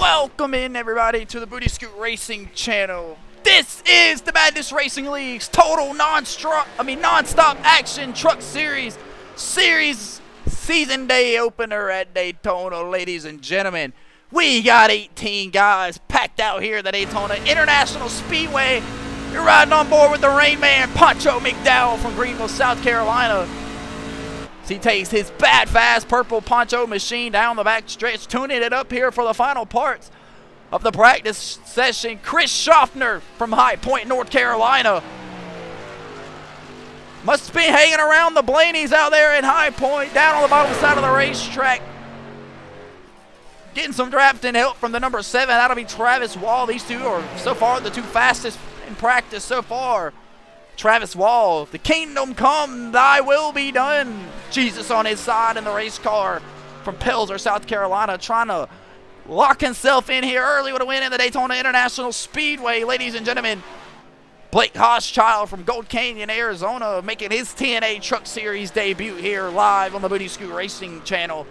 Welcome in, everybody, to the Booty Scoot Racing channel. This is the Madness Racing League's total non-stop action truck series season day opener at Daytona, ladies and gentlemen. We got 18 guys packed out here at the Daytona International Speedway. You're riding on board with the Rain Man, Poncho McDowell from Greenville, South Carolina. He takes his bad fast purple Poncho machine down the back stretch, tuning it up here for the final parts of the practice session. Chris Schaffner from High Point, North Carolina. Must be hanging around the Blaney's out there in High Point, down on the bottom side of the racetrack. Getting some drafting help from the number 7. That'll be Travis Wall. These two are so far the two fastest in practice so far. Travis Wall, the kingdom come, thy will be done. Jesus on his side in the race car from Pelzer, South Carolina, trying to lock himself in here early with a win in the Daytona International Speedway, ladies and gentlemen. Blake Hochschild from Gold Canyon, Arizona, making his TNA Truck Series debut here live on the Booty Scoot Racing channel.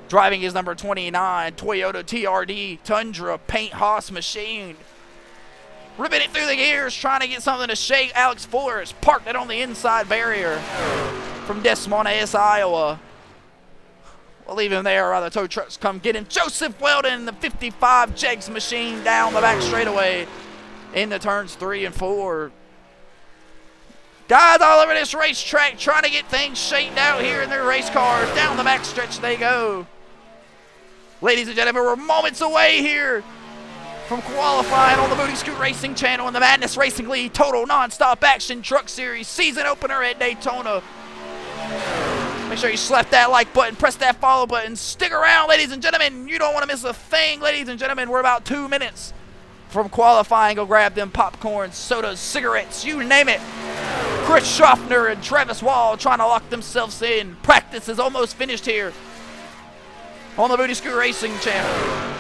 Driving his number 29 Toyota TRD Tundra paint Haas machine. Ripping it through the gears, trying to get something to shake. Alex Fuller has parked it on the inside barrier from Des Moines, Iowa. We'll leave him there while the tow trucks come get him. Joseph Weldon, the 55 Jegs machine, down the back straightaway into turns 3 and 4. Guys all over this racetrack trying to get things shaped out here in their race cars. Down the back stretch they go. Ladies and gentlemen, we're moments away here from qualifying on the Booty Scoot Racing channel in the Madness Racing League Total Non-Stop Action Truck Series season opener at Daytona. Make sure you slap that like button, press that follow button, stick around, ladies and gentlemen. You don't want to miss a thing, ladies and gentlemen. We're about 2 minutes from qualifying. Go grab them popcorn, sodas, cigarettes, you name it. Chris Schaffner and Travis Wall trying to lock themselves in. Practice is almost finished here on the Booty Scoot Racing channel.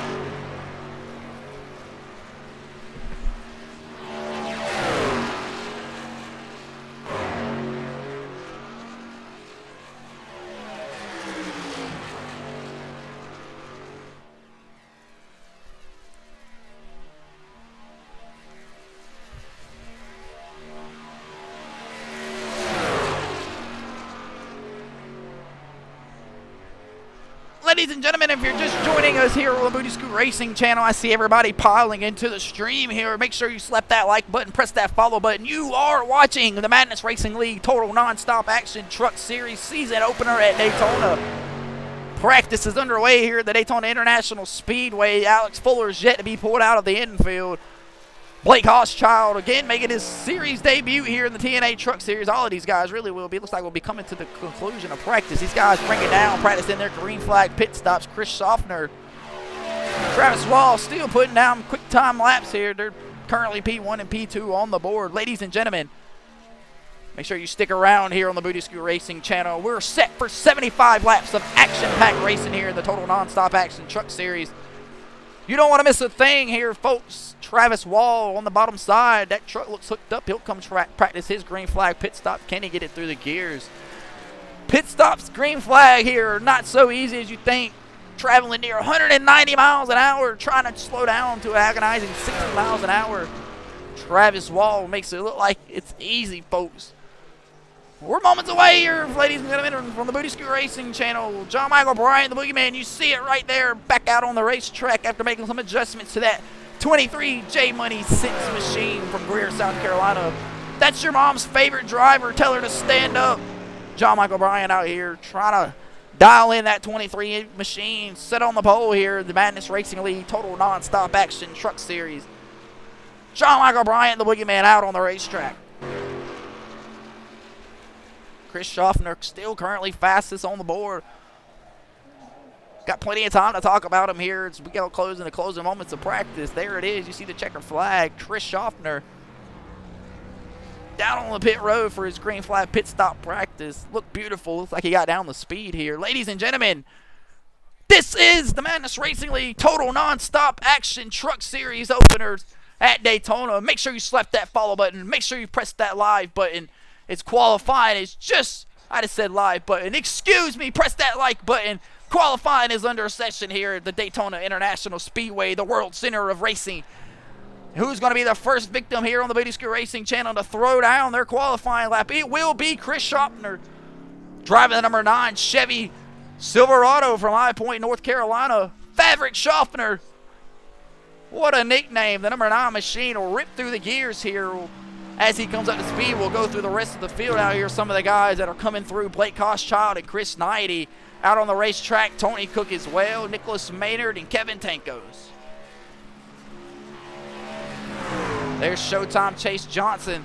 Ladies and gentlemen, if you're just joining us here on the Booty Scoot Racing channel, I see everybody piling into the stream here. Make sure you slap that like button, press that follow button. You are watching the Madness Racing League Total Non-Stop Action Truck Series season opener at Daytona. Practice is underway here at the Daytona International Speedway. Alex Fuller is yet to be pulled out of the infield. Blake Hochschild again making his series debut here in the TNA Truck Series. All of these guys really will be. Looks like we'll be coming to the conclusion of practice. These guys bring it down, practicing their green flag pit stops. Chris Schaffner, Travis Wall still putting down quick time laps here. They're currently P1 and P2 on the board. Ladies and gentlemen, make sure you stick around here on the Booty Scoot Racing channel. We're set for 75 laps of action-packed racing here in the Total Non-Stop Action Truck Series. You don't want to miss a thing here, folks. Travis Wall on the bottom side. That truck looks hooked up. He'll come practice his green flag pit stop. Can he get it through the gears? Pit stops, green flag here are not so easy as you think. Traveling near 190 miles an hour, trying to slow down to an agonizing 60 miles an hour. Travis Wall makes it look like it's easy, folks. We're moments away here, ladies and gentlemen, from the Booty Scoot Racing channel. John Michael Bryant, the boogeyman, you see it right there, back out on the racetrack after making some adjustments to that 23 J Money 6 machine from Greer, South Carolina. That's your mom's favorite driver. Tell her to stand up. John Michael Bryant out here trying to dial in that 23 machine. Set on the pole here, the Madness Racing League Total Non-Stop Action Truck Series. John Michael Bryant, the boogeyman, out on the racetrack. Chris Schaffner still currently fastest on the board. Got plenty of time to talk about him here as we get close in the closing moments of practice. There it is. You see the checker flag. Chris Schaffner down on the pit road for his green flag pit stop practice. Looked beautiful. Looks like he got down the speed here. Ladies and gentlemen, this is the Madness Racing League Total Non-Stop Action Truck Series openers at Daytona. Make sure you slap that follow button. Make sure you press that live button. It's qualifying. It's just, I just said live button. Excuse me, press that like button. Qualifying is under session here at the Daytona International Speedway, the world center of racing. Who's going to be the first victim here on the Booty Scoot Racing channel to throw down their qualifying lap? It will be Chris Schopner, driving the number 9 Chevy Silverado from High Point, North Carolina. Fabric Schopner. What a nickname. The number 9 machine will rip through the gears here as he comes up to speed. We'll go through the rest of the field out here. Some of the guys that are coming through: Blake Koschchild and Chris Knighty. Out on the racetrack, Tony Cook as well, Nicholas Maynard and Kevin Tankos. There's Showtime Chase Johnson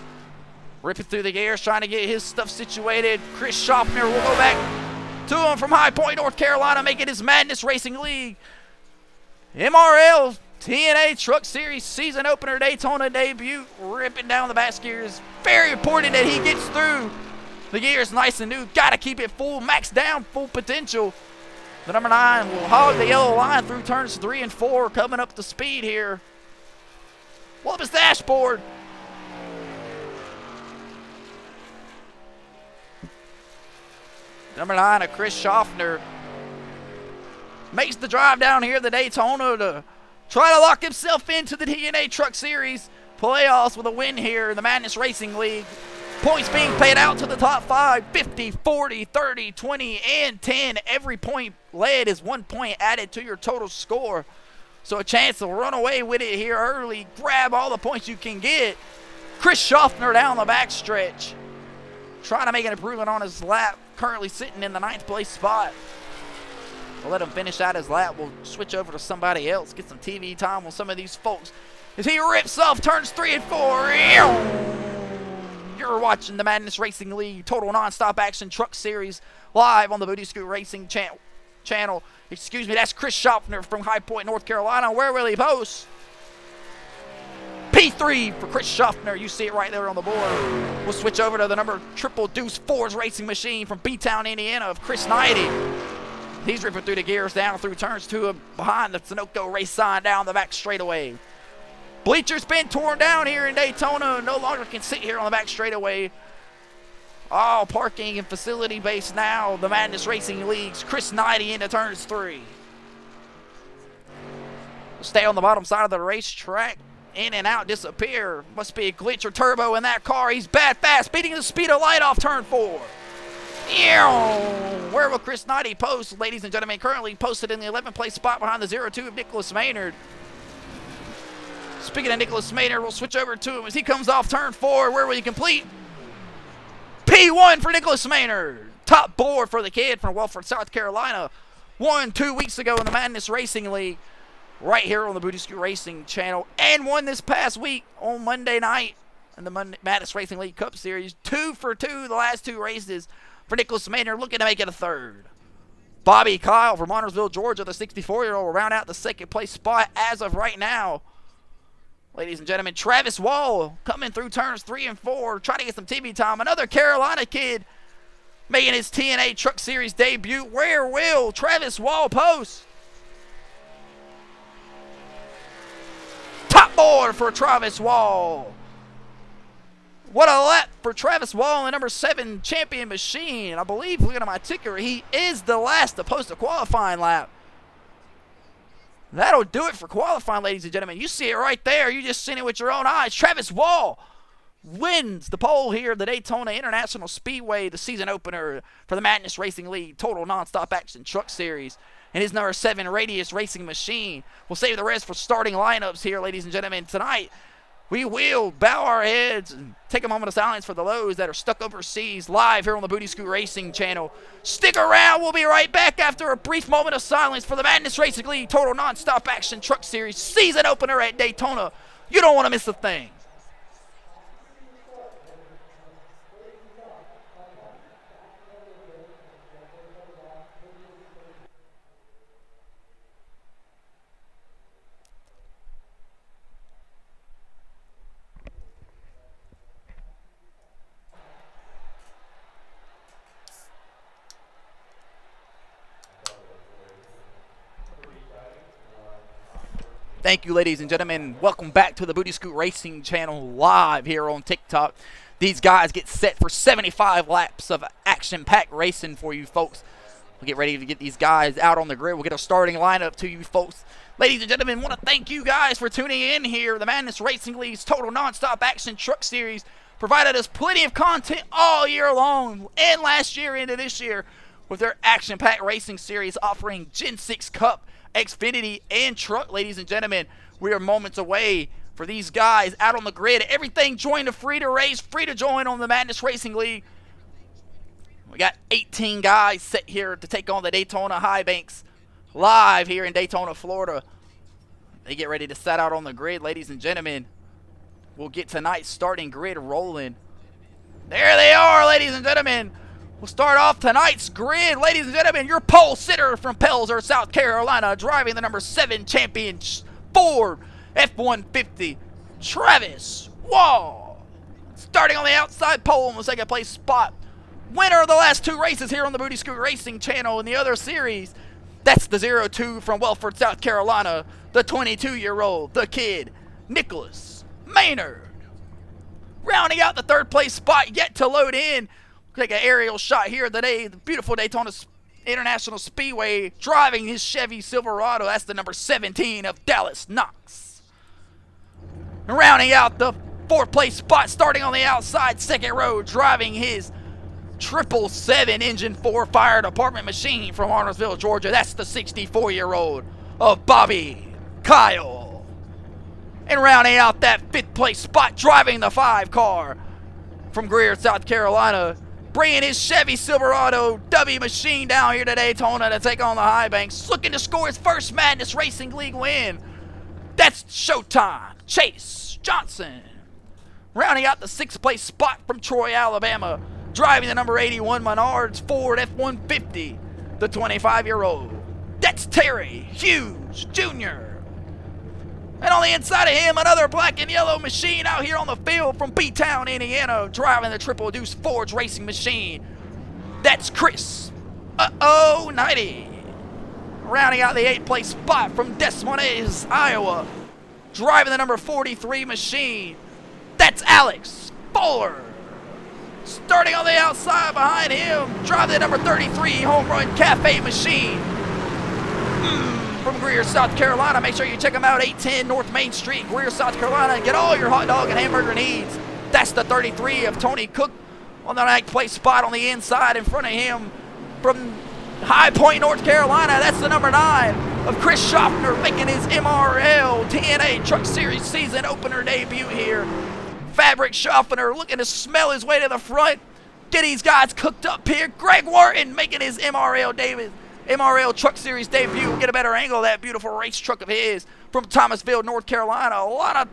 ripping through the gears, trying to get his stuff situated. Chris Schopner will go back to him from High Point, North Carolina, making his Madness Racing League MRL TNA Truck Series season opener Daytona debut, ripping down the back gears. Very important that he gets through the gears nice and new. Got to keep it full, max down, full potential. The number 9 will hog the yellow line through turns 3 and 4, coming up to speed here. Pull up his dashboard. Number 9 of Chris Schopner makes the drive down here to Daytona to try to lock himself into the TNA Truck Series playoffs with a win here in the Madness Racing League. Points being paid out to the top 5, 50, 40, 30, 20, and 10. Every point led is 1 point added to your total score. So a chance to run away with it here early, grab all the points you can get. Chris Schopner down the backstretch, trying to make an improvement on his lap, currently sitting in the 9th place spot. We'll let him finish out his lap. We'll switch over to somebody else, get some TV time with some of these folks as he rips off turns 3 and 4. You're watching the Madness Racing League Total Non-Stop Action Truck Series live on the Booty Scoot Racing channel. Excuse me, that's Chris Schopner from High Point, North Carolina. Where will he post? P3 for Chris Schopner. You see it right there on the board. We'll switch over to the number Triple Deuce Fords Racing Machine from B-Town, Indiana, of Chris Knighty. He's ripping through the gears down through turns 2 and behind the Sunoco race sign down the back straightaway. Bleachers been torn down here in Daytona. No longer can sit here on the back straightaway. All parking and facility based now. The Madness Racing League's Chris Knighty into turns 3. We'll stay on the bottom side of the racetrack. In and out, disappear. Must be a glitch or turbo in that car. He's bad fast, beating the speed of light off turn 4. Where will Chris Knighty post, ladies and gentlemen? Currently posted in the 11th place spot behind the 0-2 of Nicholas Maynard. Speaking of Nicholas Maynard, we'll switch over to him as he comes off turn 4. Where will he complete? P1 for Nicholas Maynard. Top board for the kid from Welford, South Carolina. Won 2 weeks ago in the Madness Racing League right here on the Booty Scoot Racing channel, and won this past week on Monday night in the Madness Racing League Cup Series. 2 for 2 the last 2 races for Nicholas Maynard, looking to make it a 3rd. Bobby Kyle from Huntersville, Georgia, the 64-year-old, will round out the 2nd place spot as of right now. Ladies and gentlemen, Travis Wall coming through turns 3 and 4, trying to get some TV time. Another Carolina kid making his TNA Truck Series debut. Where will Travis Wall post? Top board for Travis Wall. What a lap for Travis Wall in the number 7 champion machine. I believe, looking at my ticker, he is the last to post a qualifying lap. That'll do it for qualifying, ladies and gentlemen. You see it right there. You just seen it with your own eyes. Travis Wall wins the pole here at the Daytona International Speedway, the season opener for the Madness Racing League Total Non-Stop Action Truck Series. And his number 7 Radius Racing Machine. We'll save the rest for starting lineups here, ladies and gentlemen. Tonight, we will bow our heads and take a moment of silence for the lows that are stuck overseas, live here on the Booty Scoot Racing channel. Stick around. We'll be right back after a brief moment of silence for the Madness Racing League Total Non-Stop Action Truck Series season opener at Daytona. You don't want to miss a thing. Thank you, ladies and gentlemen. Welcome back to the Booty Scoot Racing channel live here on TikTok. These guys get set for 75 laps of action-packed racing for you folks. We'll get ready to get these guys out on the grid. We'll get a starting lineup to you folks. Ladies and gentlemen, want to thank you guys for tuning in here. The Madness Racing League's total nonstop action truck series provided us plenty of content all year long and last year into this year with their action-packed racing series offering Gen 6 Cup, Xfinity, and Truck. Ladies and gentlemen, we are moments away for these guys out on the grid. Everything joined to free to race, free to join on the Madness Racing League. We got 18 guys set here to take on the Daytona High Banks live here in Daytona, Florida. They get ready to set out on the grid, ladies and gentlemen. We'll get tonight's starting grid rolling. There they are, ladies and gentlemen. We'll start off tonight's grid. Ladies and gentlemen, your pole sitter from Pelzer, South Carolina, driving the number 7 champion Ford F-150, Travis Wall. Starting on the outside pole in the second place spot. Winner of the last 2 races here on the Booty Scoot Racing channel in the other series. That's the 02 from Welford, South Carolina, the 22-year-old, the kid, Nicholas Maynard. Rounding out the 3rd place spot, yet to load in. Take an aerial shot here today. The beautiful Daytona International Speedway, driving his Chevy Silverado. That's the number 17 of Dallas Knox. And rounding out the 4th place spot, starting on the outside, 2nd row, driving his 777 engine 4 fire department machine from Arnoldville, Georgia. That's the 64-year-old of Bobby Kyle. And rounding out that 5th place spot, driving the 5 car from Greer, South Carolina, bringing his Chevy Silverado W machine down here to Daytona to take on the High Banks, looking to score his first Madness Racing League win. That's Showtime Chase Johnson. Rounding out the 6th place spot from Troy, Alabama, driving the number 81 Menards Ford F-150, the 25-year-old. That's Terry Hughes Jr. And on the inside of him, another black and yellow machine out here on the field from B-Town, Indiana, driving the Triple Deuce Forge racing machine. That's Chris 90. Rounding out the 8th place spot from Des Moines, Iowa, driving the number 43 machine. That's Alex Fuller. Starting on the outside behind him, driving the number 33 Home Run Cafe machine. From Greer, South Carolina. Make sure you check them out, 810 North Main Street, Greer, South Carolina, and get all your hot dog and hamburger needs. That's the 33 of Tony Cook on the 9th place spot on the inside in front of him. From High Point, North Carolina, that's the number 9 of Chris Schaffner, making his MRL TNA Truck Series season opener debut here. Fabric Schaffner looking to smell his way to the front. Get these guys cooked up here. Greg Wharton making his MRL Truck Series debut. We'll get a better angle of that beautiful race truck of his from Thomasville, North Carolina. A lot of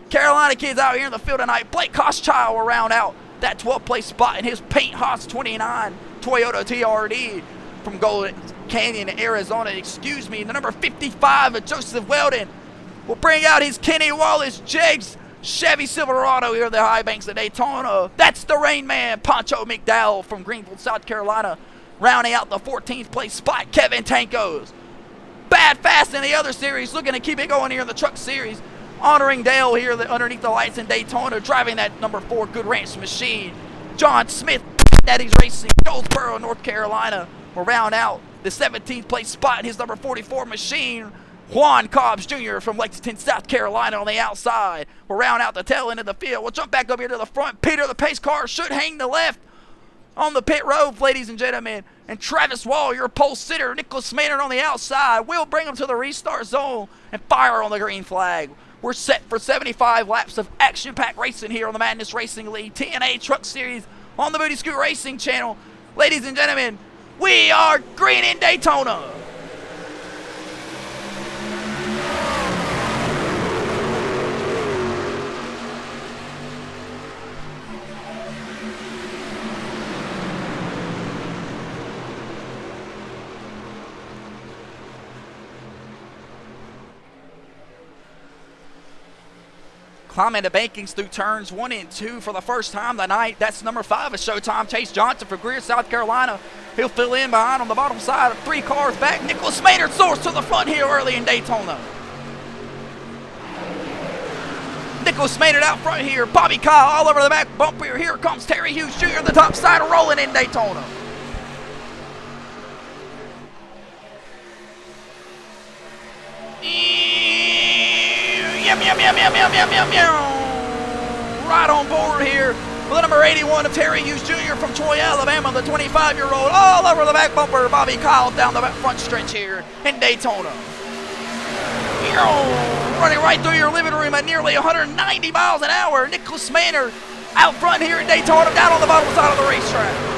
Carolina kids out here in the field tonight. Blake Koschchild will round out that 12th place spot in his Paint Haas 29 Toyota TRD from Golden Canyon, Arizona. The number 55 of Joseph Weldon will bring out his Kenny Wallace Jegs Chevy Silverado here at the High Banks of Daytona. That's the Rain Man, Poncho McDowell from Greenville, South Carolina. Rounding out the 14th place spot, Kevin Tankos. Bad Fast in the other series, looking to keep it going here in the Truck Series. Honoring Dale here underneath the lights in Daytona, driving that number 4 Good Ranch machine. John Smith, Daddy's Racing, Goldsboro, North Carolina, will round out the 17th place spot in his number 44 machine. Juan Cobbs Jr. from Lexington, South Carolina on the outside will round out the tail end of the field. We'll jump back up here to the front. Peter the pace car should hang to left on the pit road, ladies and gentlemen. And Travis Wall, your pole sitter, Nicholas Maynard on the outside, will bring him to the restart zone and fire on the green flag. We're set for 75 laps of action-packed racing here on the Madness Racing League TNA Truck Series on the Booty Scoot Racing channel. Ladies and gentlemen, we are green in Daytona. Climbing the bankings through turns 1 and 2 for the first time tonight. That's number 5 of Showtime Chase Johnson from Greer, South Carolina. He'll fill in behind on the bottom side of 3 cars back. Nicholas Maynard soars to the front here early in Daytona. Nicholas Maynard out front here. Bobby Kyle all over the back bump here. Here comes Terry Hughes Jr. the top side rolling in Daytona. Right on board here with the number 81 of Terry Hughes Jr. from Troy, Alabama, the 25-year-old, all over the back bumper. Bobby Kyle down the front stretch here in Daytona. Running right through your living room at nearly 190 miles an hour. Nicholas Maynard out front here in Daytona, down on the bottom side of the racetrack.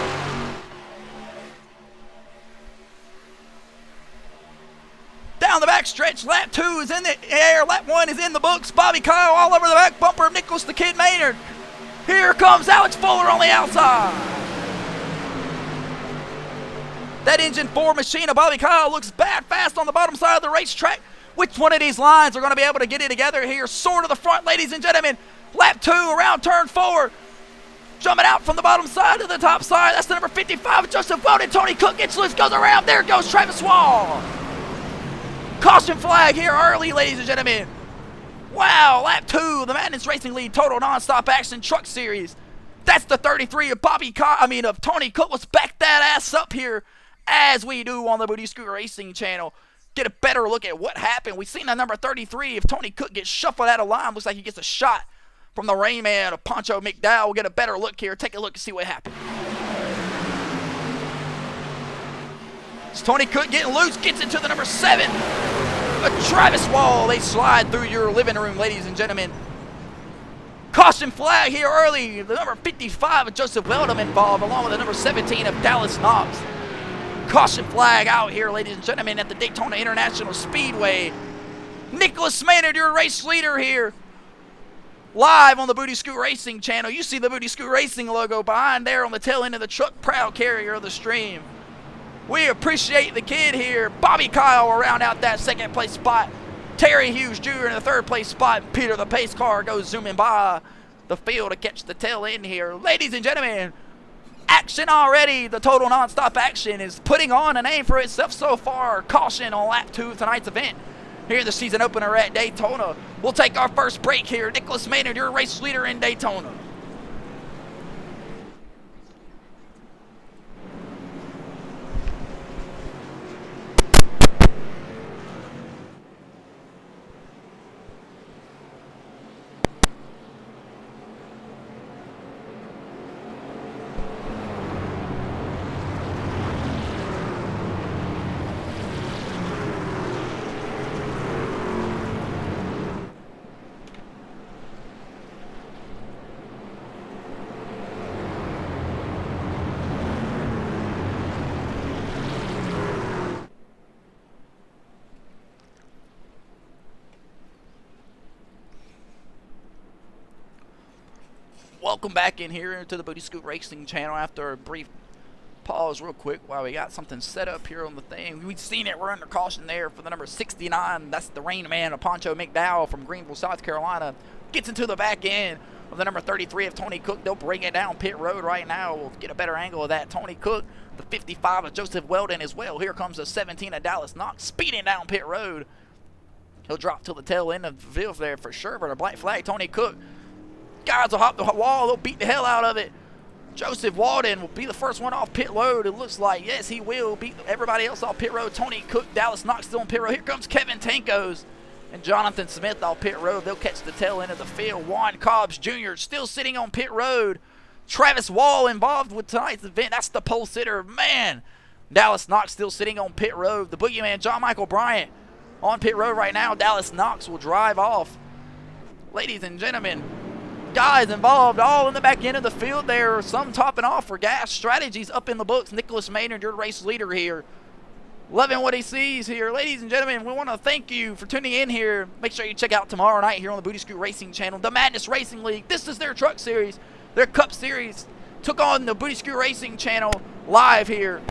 Down the back stretch, lap 2 is in the air, lap 1 is in the books. Bobby Kyle all over the back bumper of Nicholas the Kid Maynard. Here comes Alex Fuller on the outside. That engine 4 machine of Bobby Kyle looks bad fast on the bottom side of the racetrack. Which one of these lines are going to be able to get it together here? Sort of the front, ladies and gentlemen. Lap 2 around turn 4. Jumping out from the bottom side to the top side. That's the number 55, Joseph Weldon. Tony Cook gets loose, goes around. There goes Travis Wall. Caution flag here early, ladies and gentlemen. Wow, lap 2, the Madness Racing League Total Non-Stop Action Truck Series. That's the 33 of of Tony Cook. Let's back that ass up here as we do on the Booty Scooter Racing channel. Get a better look at what happened. We've seen the number 33 if Tony Cook gets shuffled out of line. Looks like he gets a shot from the Rain Man of Poncho McDowell. We'll get a better look here. Take a look and see what happened. It's Tony Cook getting loose, gets into the number 7. Travis Wall. They slide through your living room, ladies and gentlemen. Caution flag here early. The number 55 of Joseph Weldon involved, along with the number 17 of Dallas Knox. Caution flag out here, ladies and gentlemen, at the Daytona International Speedway. Nicholas Maynard, your race leader here. Live on the Booty Scoot Racing channel. You see the Booty Scoot Racing logo behind there on the tail end of the truck, proud carrier of the stream. We appreciate the kid here. Bobby Kyle will round out that second place spot. Terry Hughes Jr. in the third place spot. Peter the pace car goes zooming by the field to catch the tail end here. Ladies and gentlemen, action already. The Total Non-Stop Action is putting on a name for itself so far. Caution on lap 2 of tonight's event. Here the season opener at Daytona. We'll take our first break here. Nicholas Maynard, your race leader in Daytona. Welcome back in here to the Booty Scoot Racing channel after a brief pause real quick while we got something set up here on the thing. We've seen it. We're under caution there for the number 69. That's the Rain Man of Poncho McDowell from Greenville, South Carolina. Gets into the back end of the number 33 of Tony Cook. They'll bring it down pit road right now. We'll get a better angle of that. Tony Cook, the 55 of Joseph Weldon as well. Here comes the 17 of Dallas Knox speeding down pit road. He'll drop to the tail end of the field there for sure. But a black flag, Tony Cook. Guys will hop the wall. They'll beat the hell out of it. Joseph Weldon will be the first one off pit road. It looks like, yes, he will beat everybody else off pit road. Tony Cook, Dallas Knox still on pit road. Here comes Kevin Tankos and Jonathan Smith off pit road. They'll catch the tail end of the field. Juan Cobbs Jr. still sitting on pit road. Travis Wall involved with tonight's event. That's the pole sitter. Man, Dallas Knox still sitting on pit road. The boogeyman, John Michael Bryant, on pit road right now. Dallas Knox will drive off. Ladies and gentlemen, guys involved all in the back end of the field there. Some topping off for gas strategies up in the books. Nicholas Maynard, your race leader here. Loving what he sees here. Ladies and gentlemen, we want to thank you for tuning in here. Make sure you check out tomorrow night here on the Booty Scoot Racing channel. The Madness Racing League. This is their truck series. Their cup series. Took on the Booty Scoot Racing channel live here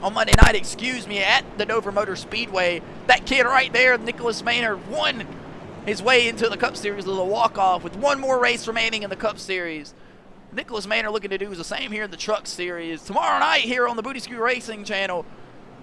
on Monday night, at the Dover Motor Speedway. That kid right there, Nicholas Maynard, won his way into the Cup Series with a walk-off with one more race remaining in the Cup Series. Nicholas Maynard looking to do the same here in the Truck Series. Tomorrow night here on the Booty Scoot Racing channel,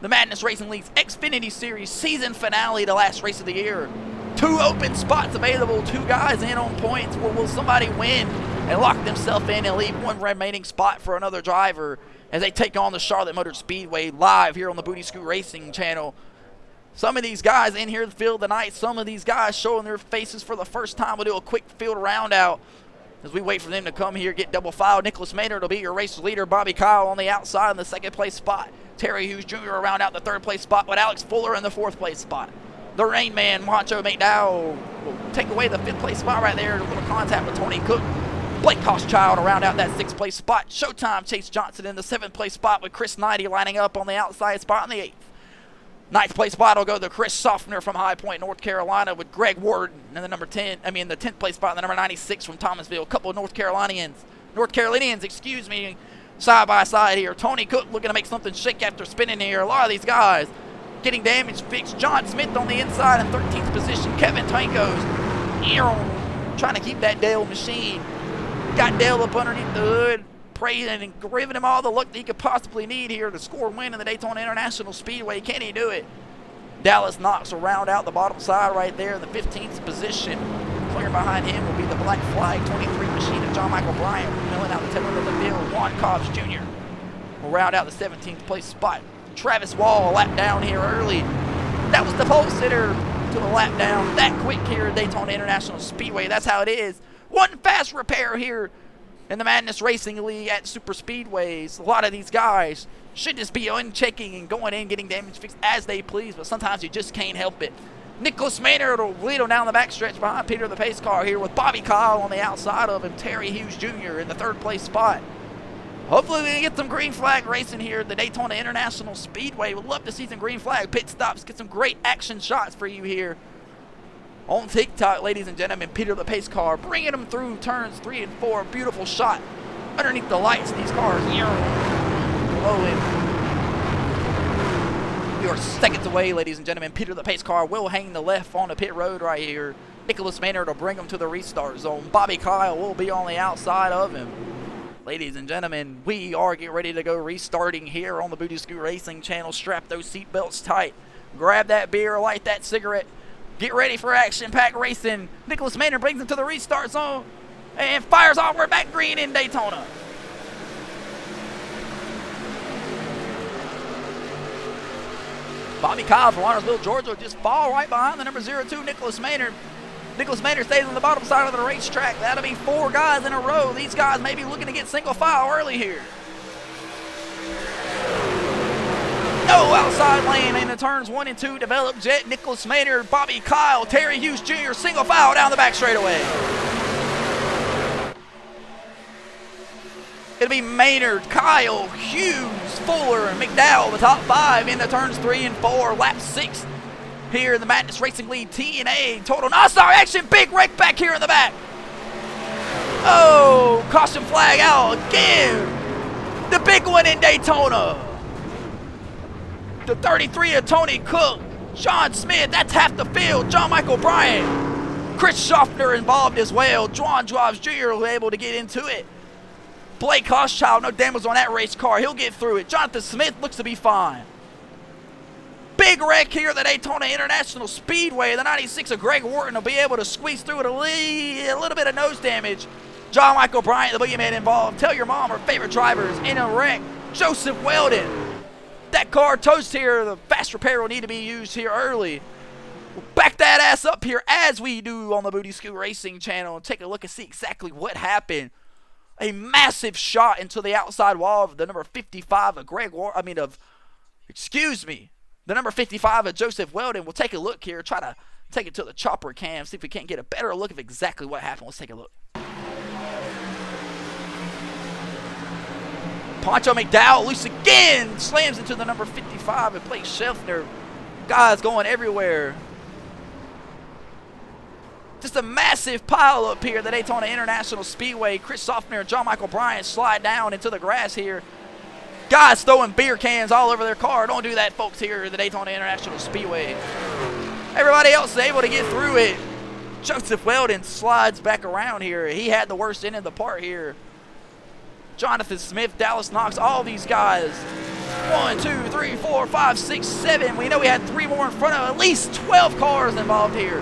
the Madness Racing League's Xfinity Series season finale, the last race of the year. 2 open spots available, 2 guys in on points. Will somebody win and lock themselves in and leave one remaining spot for another driver as they take on the Charlotte Motor Speedway live here on the Booty Scoot Racing channel? Some of these guys in here to field tonight, some of these guys showing their faces for the first time. We'll do a quick field round out as we wait for them to come here, get double file. Nicholas Maynard will be your race leader. Bobby Kyle on the outside in the second place spot. Terry Hughes Jr. will round out the third place spot with Alex Fuller in the fourth place spot. The Rain Man, Macho McDowell, will take away the fifth place spot right there. A little contact with Tony Cook. Blake Hochschild will round out that sixth place spot. Showtime Chase Johnson in the seventh place spot with Chris Knighty lining up on the outside spot in the eighth. Ninth place spot will go to Chris Softner from High Point, North Carolina, with the 10th place spot in the number 96 from Thomasville. A couple of North Carolinians, side by side here. Tony Cook looking to make something shake after spinning here. A lot of these guys getting damage fixed. John Smith on the inside in 13th position. Kevin Tankos trying to keep that Dale machine. Got Dale up underneath the hood, praying and giving him all the luck that he could possibly need here to score a win in the Daytona International Speedway. Can he do it? Dallas Knox will round out the bottom side right there in the 15th position. Clear behind him will be the Black Flag 23 machine of John Michael Bryant, milling out the tail end of the field. Juan Cobbs Jr. will round out the 17th place spot. Travis Wall a lap down here early. That was the pole sitter to the lap down. That quick here at Daytona International Speedway. That's how it is. One fast repair here in the Madness Racing League at super speedways. A lot of these guys should just be unchecking and going in, getting damage fixed as they please, but sometimes you just can't help it. Nicholas Maynard will lead him down the backstretch behind Peter the Pace Car here with Bobby Kyle on the outside of him. Terry Hughes Jr. in the third place spot. Hopefully we can get some green flag racing here at the Daytona International Speedway. We'd love to see some green flag pit stops, get some great action shots for you here on TikTok, ladies and gentlemen. Peter the Pace Car bringing them through turns 3 and 4. Beautiful shot underneath the lights. These cars here below him. We are seconds away, ladies and gentlemen. Peter the Pace Car will hang the left on the pit road right here. Nicholas Maynard will bring him to the restart zone. Bobby Kyle will be on the outside of him. Ladies and gentlemen, we are getting ready to go restarting here on the Booty Scoot Racing channel. Strap those seatbelts tight. Grab that beer, light that cigarette. Get ready for action-packed racing. Nicholas Maynard brings him to the restart zone and fires off. We're back green in Daytona. Bobby Kyle from Lawrenceville, Georgia will just fall right behind the number 02, Nicholas Maynard. Nicholas Maynard stays on the bottom side of the racetrack. That'll be 4 guys in a row. These guys may be looking to get single file early here. No outside lane in the turns 1 and 2. Developed jet. Nicholas Maynard, Bobby Kyle, Terry Hughes Jr. single file down the back straightaway. It'll be Maynard, Kyle, Hughes, Fuller, and McDowell, the top 5 in the turns 3 and 4. Lap 6 here in the Madness Racing League TNA Total NASCAR action. Big wreck back here in the back. Oh, caution flag out again. The big one in Daytona. The 33 of Tony Cook, John Smith, that's half the field. John Michael Bryant, Chris Schaffner involved as well. Juan Jobs Jr. was able to get into it. Blake Hochschild, no damage on that race car. He'll get through it. Jonathan Smith looks to be fine. Big wreck here at the Daytona International Speedway. The 96 of Greg Wharton will be able to squeeze through it. A little bit of nose damage. John Michael Bryant, the boogeyman involved. Tell your mom her favorite drivers in a wreck. Joseph Weldon. That car toast here. The fast repair will need to be used here early. We'll back that ass up here as we do on the Booty Scoot Racing channel and take a look and see exactly what happened. A massive shot into the outside wall of the number 55 of the number 55 of Joseph Weldon. We'll take a look here, try to take it to the chopper cam, see if we can't get a better look of exactly what happened. Let's take a look. Poncho McDowell loose again, slams into the number 55 and Blake Schaffner. Guys going everywhere. Just a massive pile up here at the Daytona International Speedway. Chris Softner and John Michael Bryant slide down into the grass here. Guys throwing beer cans all over their car. Don't do that, folks, here at the Daytona International Speedway. Everybody else is able to get through it. Joseph Weldon slides back around here. He had the worst end of the part here. Jonathan Smith, Dallas Knox, all these guys. 1, 2, 3, 4, 5, 6, 7. We know we had 3 more in front of at least 12 cars involved here.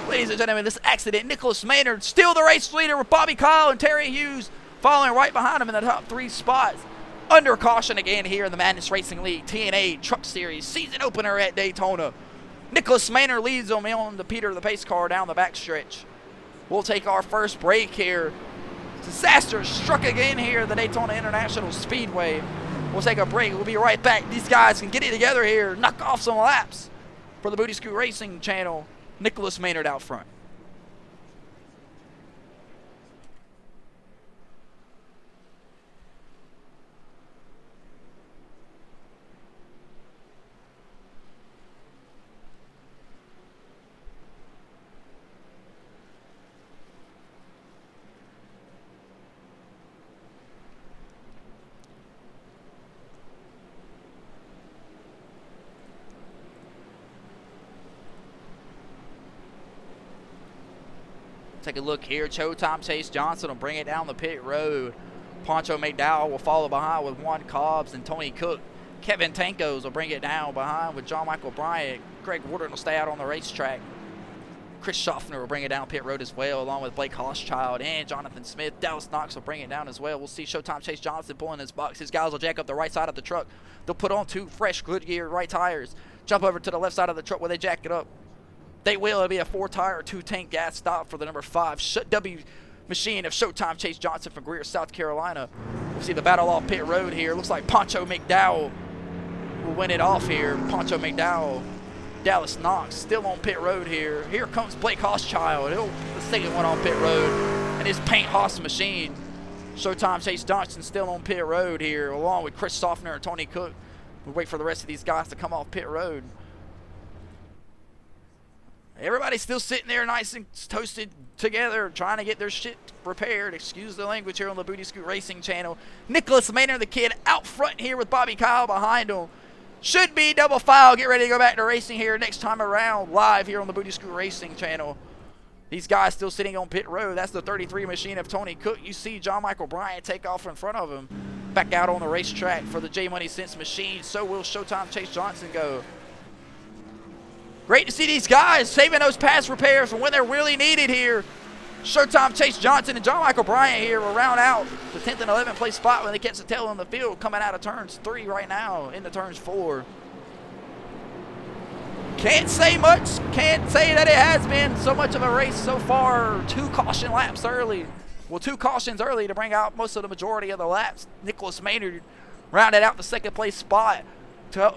Ladies and gentlemen, this accident, Nicholas Maynard still the race leader with Bobby Kyle and Terry Hughes following right behind him in the top 3 spots. Under caution again here in the Madness Racing League TNA Truck Series season opener at Daytona. Nicholas Maynard leads them on the Peter the Pace car down the backstretch. We'll take our first break here. Disaster struck again here at the Daytona International Speedway. We'll take a break. We'll be right back. These guys can get it together here, knock off some laps for the Booty Scoot Racing channel. Nicholas Maynard out front. Take a look here. Showtime Chase Johnson will bring it down the pit road. Poncho McDowell will follow behind with Juan Cobbs and Tony Cook. Kevin Tankos will bring it down behind with John Michael Bryant. Greg Warden will stay out on the racetrack. Chris Schaffner will bring it down pit road as well, along with Blake Hochschild and Jonathan Smith. Dallas Knox will bring it down as well. We'll see Showtime Chase Johnson pulling his box. His guys will jack up the right side of the truck. They'll put on 2 fresh Goodyear right tires. Jump over to the left side of the truck where they jack it up. They will. It'll be a 4-tire, 2-tank gas stop for the number 5 W machine of Showtime Chase Johnson from Greer, South Carolina. We'll see the battle off pit road here. Looks like Poncho McDowell will win it off here. Poncho McDowell, Dallas Knox still on pit road here. Here comes Blake Hochschild. He'll the second one on pit road. And his paint Haas machine. Showtime Chase Johnson still on pit road here, along with Chris Schaffner and Tony Cook. We'll wait for the rest of these guys to come off pit road. Everybody's still sitting there nice and toasted together, trying to get their shit repaired. Excuse the language here on the Booty Scoot Racing channel. Nicholas Maynard, the kid, out front here with Bobby Kyle behind him. Should be double file. Get ready to go back to racing here next time around, live here on the Booty Scoot Racing channel. These guys still sitting on pit road. That's the 33 machine of Tony Cook. You see John Michael Bryant take off in front of him. Back out on the racetrack for the J Money Sense machine. So will Showtime Chase Johnson go. Great to see these guys saving those pass repairs for when they're really needed here. Showtime Chase Johnson and John Michael Bryant here will round out the 10th and 11th place spot when they catch the tail in the field, coming out of turns 3 right now into turns 4. Can't say much. Can't say that it has been so much of a race so far. 2 caution laps early. Well, 2 cautions early to bring out most of the majority of the laps. Nicholas Maynard rounded out the 2nd place spot to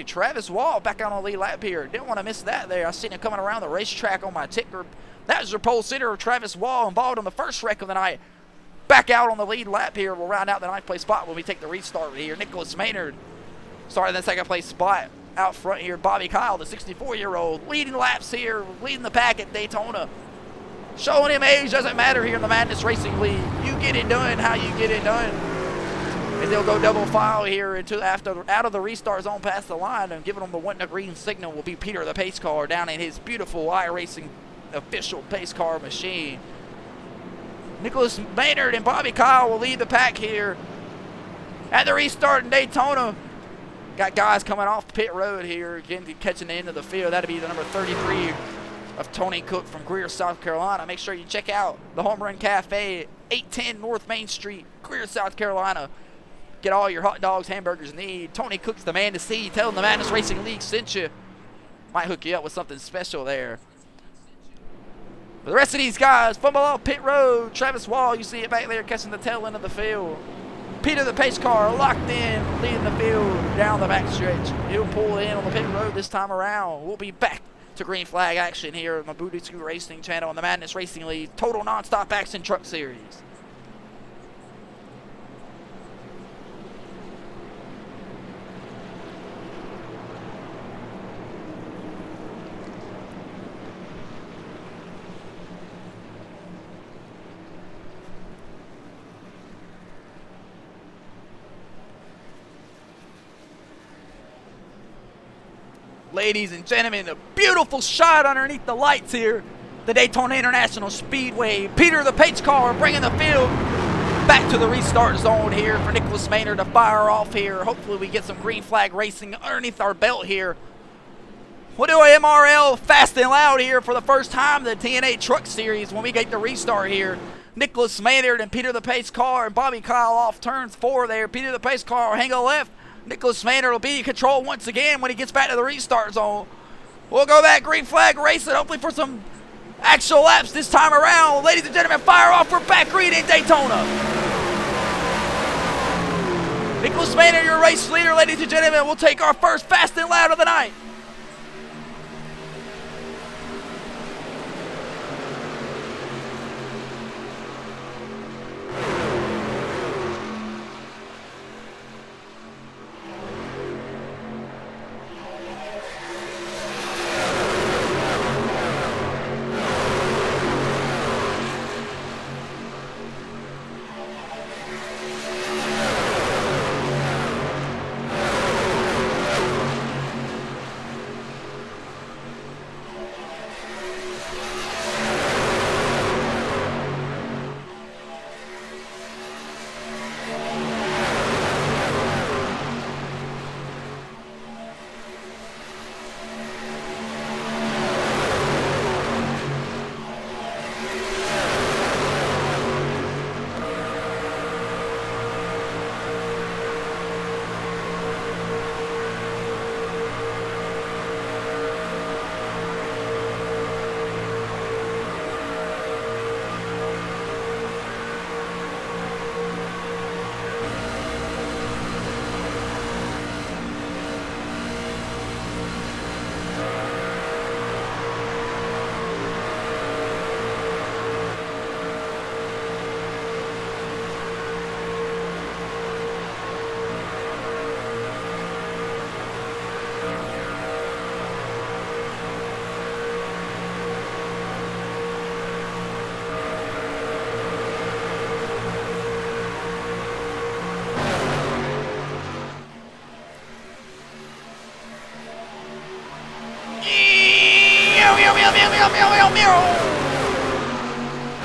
Travis Wall back out on the lead lap here. Didn't want to miss that there. I seen him coming around the racetrack on my ticker. That was your pole sitter, Travis Wall, involved in the first wreck of the night. Back out on the lead lap here. We'll round out the 9th place spot when we take the restart here. Nicholas Maynard starting the 2nd place spot out front here. Bobby Kyle, the 64-year-old, leading laps here, leading the pack at Daytona. Showing him age doesn't matter here in the Madness Racing League. You get it done how you get it done. And they'll go double file here until out of the restart zone past the line, and giving them the 1 green signal will be Peter the Pace Car down in his beautiful iRacing official pace car machine. Nicholas Maynard and Bobby Kyle will lead the pack here at the restart in Daytona. Got guys coming off pit road here, again catching the end of the field. That'll be the number 33 of Tony Cook from Greer, South Carolina. Make sure you check out the Home Run Cafe, 810 North Main Street, Greer, South Carolina. Get all your hot dogs, hamburgers need. Tony Cook's the man to see. Tell him the Madness Racing League sent you. Might hook you up with something special there. For the rest of these guys, fumble off pit road. Travis Wall, you see it back there catching the tail end of the field. Peter the Pace Car locked in, leading the field down the backstretch. He'll pull in on the pit road this time around. We'll be back to green flag action here on the Booty Scoot Racing channel on the Madness Racing League Total Nonstop Action Truck Series. Ladies and gentlemen, a beautiful shot underneath the lights here. The Daytona International Speedway. Peter the Pace Car bringing the field back to the restart zone here for Nicholas Maynard to fire off here. Hopefully we get some green flag racing underneath our belt here. We'll do a MRL fast and loud here for the first time in the TNA Truck Series when we get the restart here. Nicholas Maynard and Peter the Pace Car and Bobby Kyle off turns 4 there. Peter the Pace Car will hang a left. Nicholas Maynard will be in control once again when he gets back to the restart zone. We'll go back green flag racing, hopefully for some actual laps this time around. Ladies and gentlemen, fire off for back green in Daytona. Nicholas Maynard, your race leader, ladies and gentlemen. We'll take our first fast and loud of the night.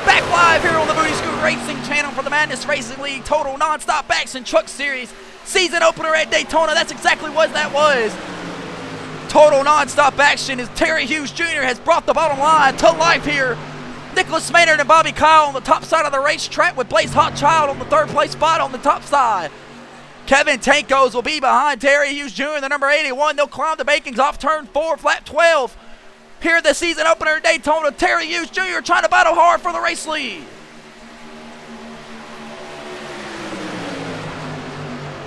Back live here on the Booty Scoot Racing channel for the Madness Racing League Total Non-Stop Action Truck Series season opener at Daytona. That's exactly what that was. Total Non-Stop Action as Terry Hughes Jr. has brought the bottom line to life here. Nicholas Maynard and Bobby Kyle on the top side of the racetrack with Blaze Hotchild on the third place spot on the top side. Kevin Tankos will be behind Terry Hughes Jr. the number 81. They'll climb the bakings off turn 4, flat 12. Here the season opener at Daytona, Terry Hughes Jr. trying to battle hard for the race lead.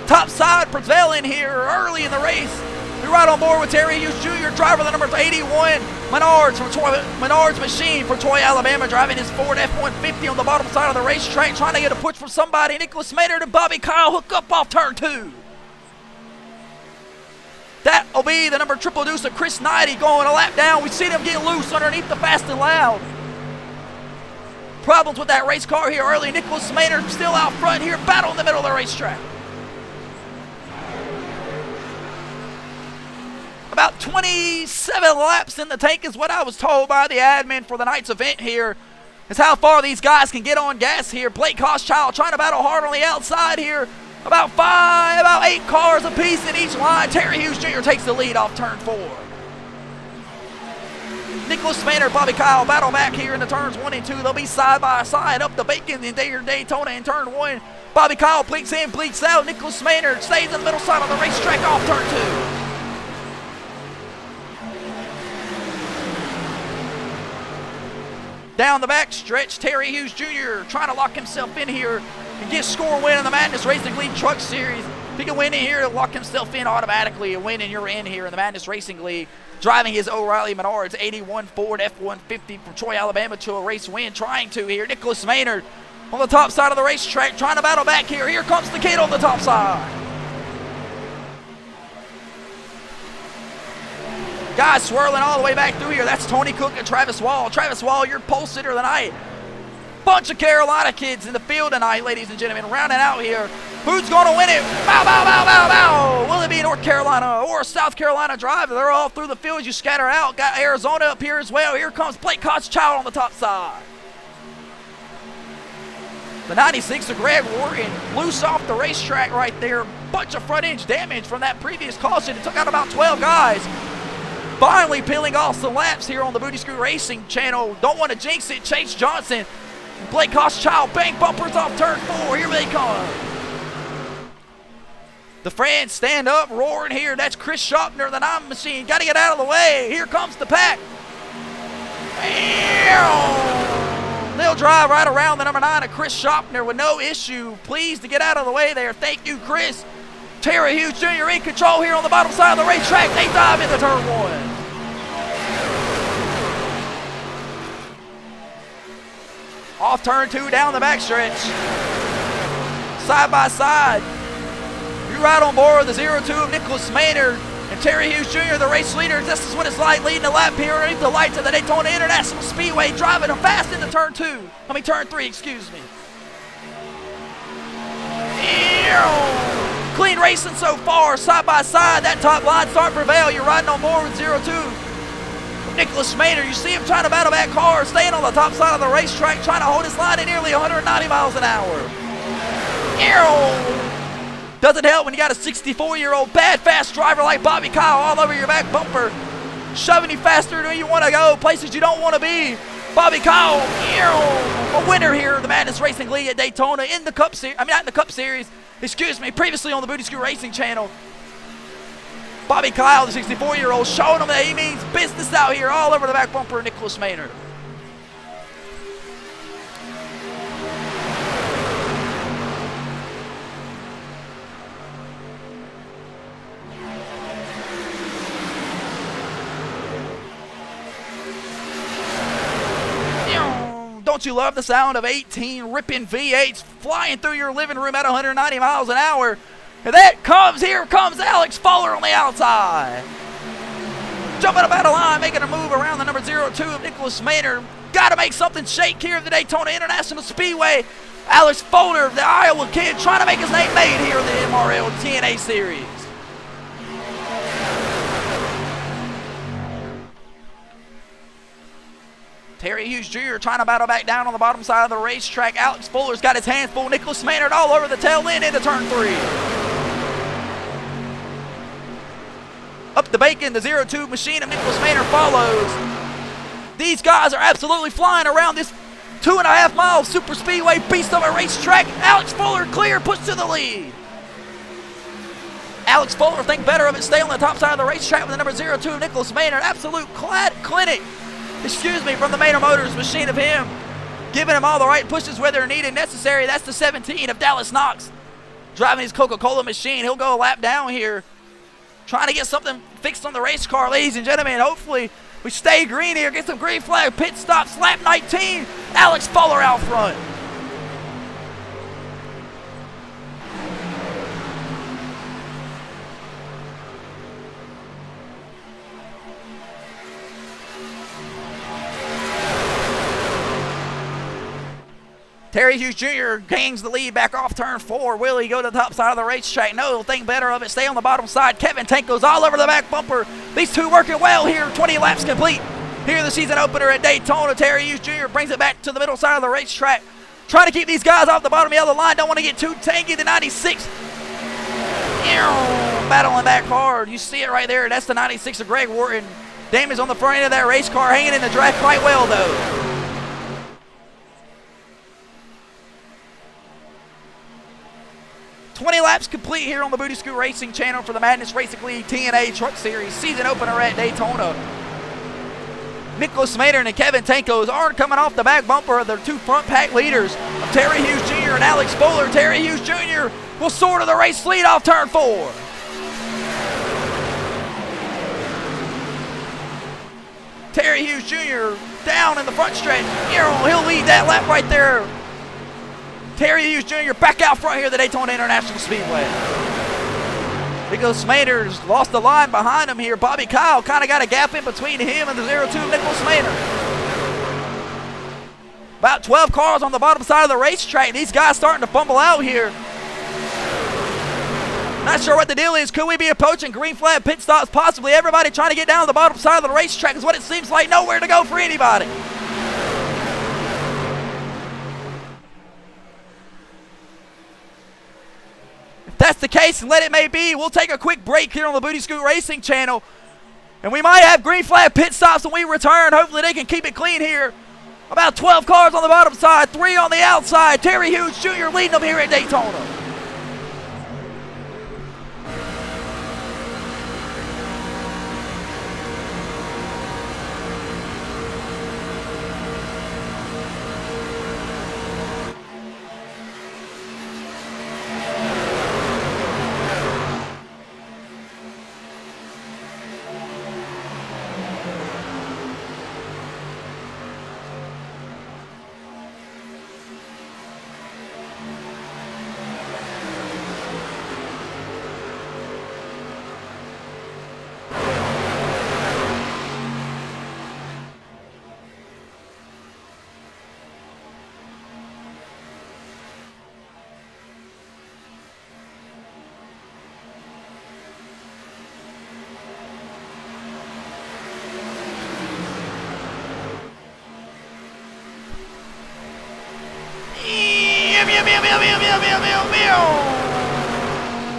Top side prevailing here early in the race. We're right on board with Terry Hughes Jr., driver the number 81, Menards Machine from Troy, Alabama, driving his Ford F-150 on the bottom side of the racetrack, trying to get a push from somebody. Nicholas Maynard and Bobby Kyle hook up off turn 2. That will be the number triple deuce of Chris Knighty going a lap down. We see them get loose underneath the fast and loud. Problems with that race car here early. Nicholas Maynard still out front here, battle in the middle of the racetrack. About 27 laps in the tank is what I was told by the admin for the night's event here. Is how far these guys can get on gas here. Blake Hochschild trying to battle hard on the outside here. About 8 cars apiece in each line. Terry Hughes Jr. takes the lead off turn 4. Nicholas Maynard, Bobby Kyle battle back here in the turns 1 and 2. They'll be side by side up the bacon in Daytona in turn 1. Bobby Kyle blinks in, blinks out. Nicholas Maynard stays in the middle side of the racetrack off turn 2. Down the back stretch, Terry Hughes Jr. trying to lock himself in here and get score win in the Madness Racing League Truck Series. If he can win in here, he'll lock himself in automatically and win, and you're in here in the Madness Racing League. Driving his O'Reilly Menards 81 Ford F-150 from Troy, Alabama to a race win. Trying to here, Nicholas Maynard on the top side of the racetrack, trying to battle back here. Here comes the kid on the top side. Guys swirling all the way back through here. That's Tony Cook and Travis Wall. Travis Wall, your pole sitter tonight. Bunch of Carolina kids in the field tonight, ladies and gentlemen. Rounding out here. Who's going to win it? Bow, bow, bow, bow, bow. Will it be North Carolina or South Carolina driver? They're all through the field as you scatter out. Got Arizona up here as well. Here comes Blake Hochschild on the top side. The 96 of Greg Morgan loose off the racetrack right there. Bunch of front edge damage from that previous caution. It took out about 12 guys. Finally peeling off some laps here on the Booty Scoot Racing channel. Don't want to jinx it. Chase Johnson, Blake Hochschild, bank bumpers off turn 4. Here they come. The fans stand up, roaring here. That's Chris Schaffner, the 9 machine. Got to get out of the way. Here comes the pack. They'll drive right around the number 9 of Chris Schaffner with no issue. Pleased to get out of the way there. Thank you, Chris. Terry Hughes Jr. in control here on the bottom side of the racetrack. They dive into turn 1. Off turn 2 down the backstretch. Side by side. You're right on board with the 0-2 of Nicholas Maynard and Terry Hughes Jr., the race leader. This is what it's like leading the lap here underneath the lights of the Daytona International Speedway, driving them fast into turn 3, excuse me. Clean racing so far, side by side. That top line start prevail. You're riding on board with 0-2. Nicholas Maynard, you see him trying to battle that car, staying on the top side of the racetrack, trying to hold his line at nearly 190 miles an hour. Doesn't help when you got a 64-year-old bad fast driver like Bobby Kyle all over your back bumper, shoving you faster than you want to go, places you don't want to be. Bobby Kyle, a winner here of the Madness Racing League at Daytona in the Cup Series. I mean, not in the Cup Series. Excuse me. Previously on the Booty Scoot Racing channel. Bobby Kyle, the 64-year-old, showing them that he means business out here all over the back bumper of Nicholas Maynard. Don't you love the sound of 18 ripping V8s flying through your living room at 190 miles an hour? And here comes Alex Fuller on the outside. Jumping up out of line, making a move around the number 02 of Nicholas Maynard. Got to make something shake here at the Daytona International Speedway. Alex Fuller, the Iowa kid, trying to make his name made here in the MRL TNA series. Terry Hughes Jr. trying to battle back down on the bottom side of the racetrack. Alex Fuller's got his hands full. Nicholas Maynard all over the tail end into turn 3. Up the bacon, the 0-2 machine of Nicholas Maynard follows. These guys are absolutely flying around this 2.5 mile super speedway beast of a racetrack. Alex Fuller clear, push to the lead. Alex Fuller think better of it, stay on the top side of the racetrack with the number 0-2 of Nicholas Maynard. Absolute clinic. From the Maynard Motors machine of him, giving him all the right pushes where they're needed necessary. That's the 17 of Dallas Knox, driving his Coca-Cola machine. He'll go a lap down here, trying to get something fixed on the race car, ladies and gentlemen. Hopefully we stay green here, get some green flag pit stops. Lap 19, Alex Fuller out front. Terry Hughes Jr. gains the lead back off turn 4. Will he go to the top side of the racetrack? No, he'll think better of it. Stay on the bottom side. Kevin Tanko's all over the back bumper. These two working well here. 20 laps complete here in the season opener at Daytona. Terry Hughes Jr. brings it back to the middle side of the racetrack. Trying to keep these guys off the bottom of the line. Don't want to get too tanky. The 96. Battling back hard. You see it right there. That's the 96 of Greg Wharton. Damon's on the front end of that race car, hanging in the track quite well, though. 20 laps complete here on the Booty Scoot Racing channel for the Madness Racing League TNA Truck Series season opener at Daytona. Nicholas Maynard and Kevin Tanko's aren't coming off the back bumper of their two front pack leaders of Terry Hughes Jr. and Alex Fuller. Terry Hughes Jr. will soar to the race lead off turn 4. Terry Hughes Jr. down in the front stretch. He'll lead that lap right there. Terry Hughes Jr. back out front here at the Daytona International Speedway. Nicholas Maynard's lost the line behind him here. Bobby Kyle kind of got a gap in between him and the 0-2 Nicholas Maynard. About 12 cars on the bottom side of the racetrack. These guys starting to fumble out here. Not sure what the deal is. Could we be approaching green flag pit stops? Possibly. Everybody trying to get down to the bottom side of the racetrack is what it seems like. Nowhere to go for anybody. That's the case, and let it may be. We'll take a quick break here on the Booty Scoot Racing channel, and we might have green flag pit stops when we return. Hopefully they can keep it clean here. About 12 cars on the bottom side, 3 on the outside. Terry Hughes Jr. leading them here at Daytona.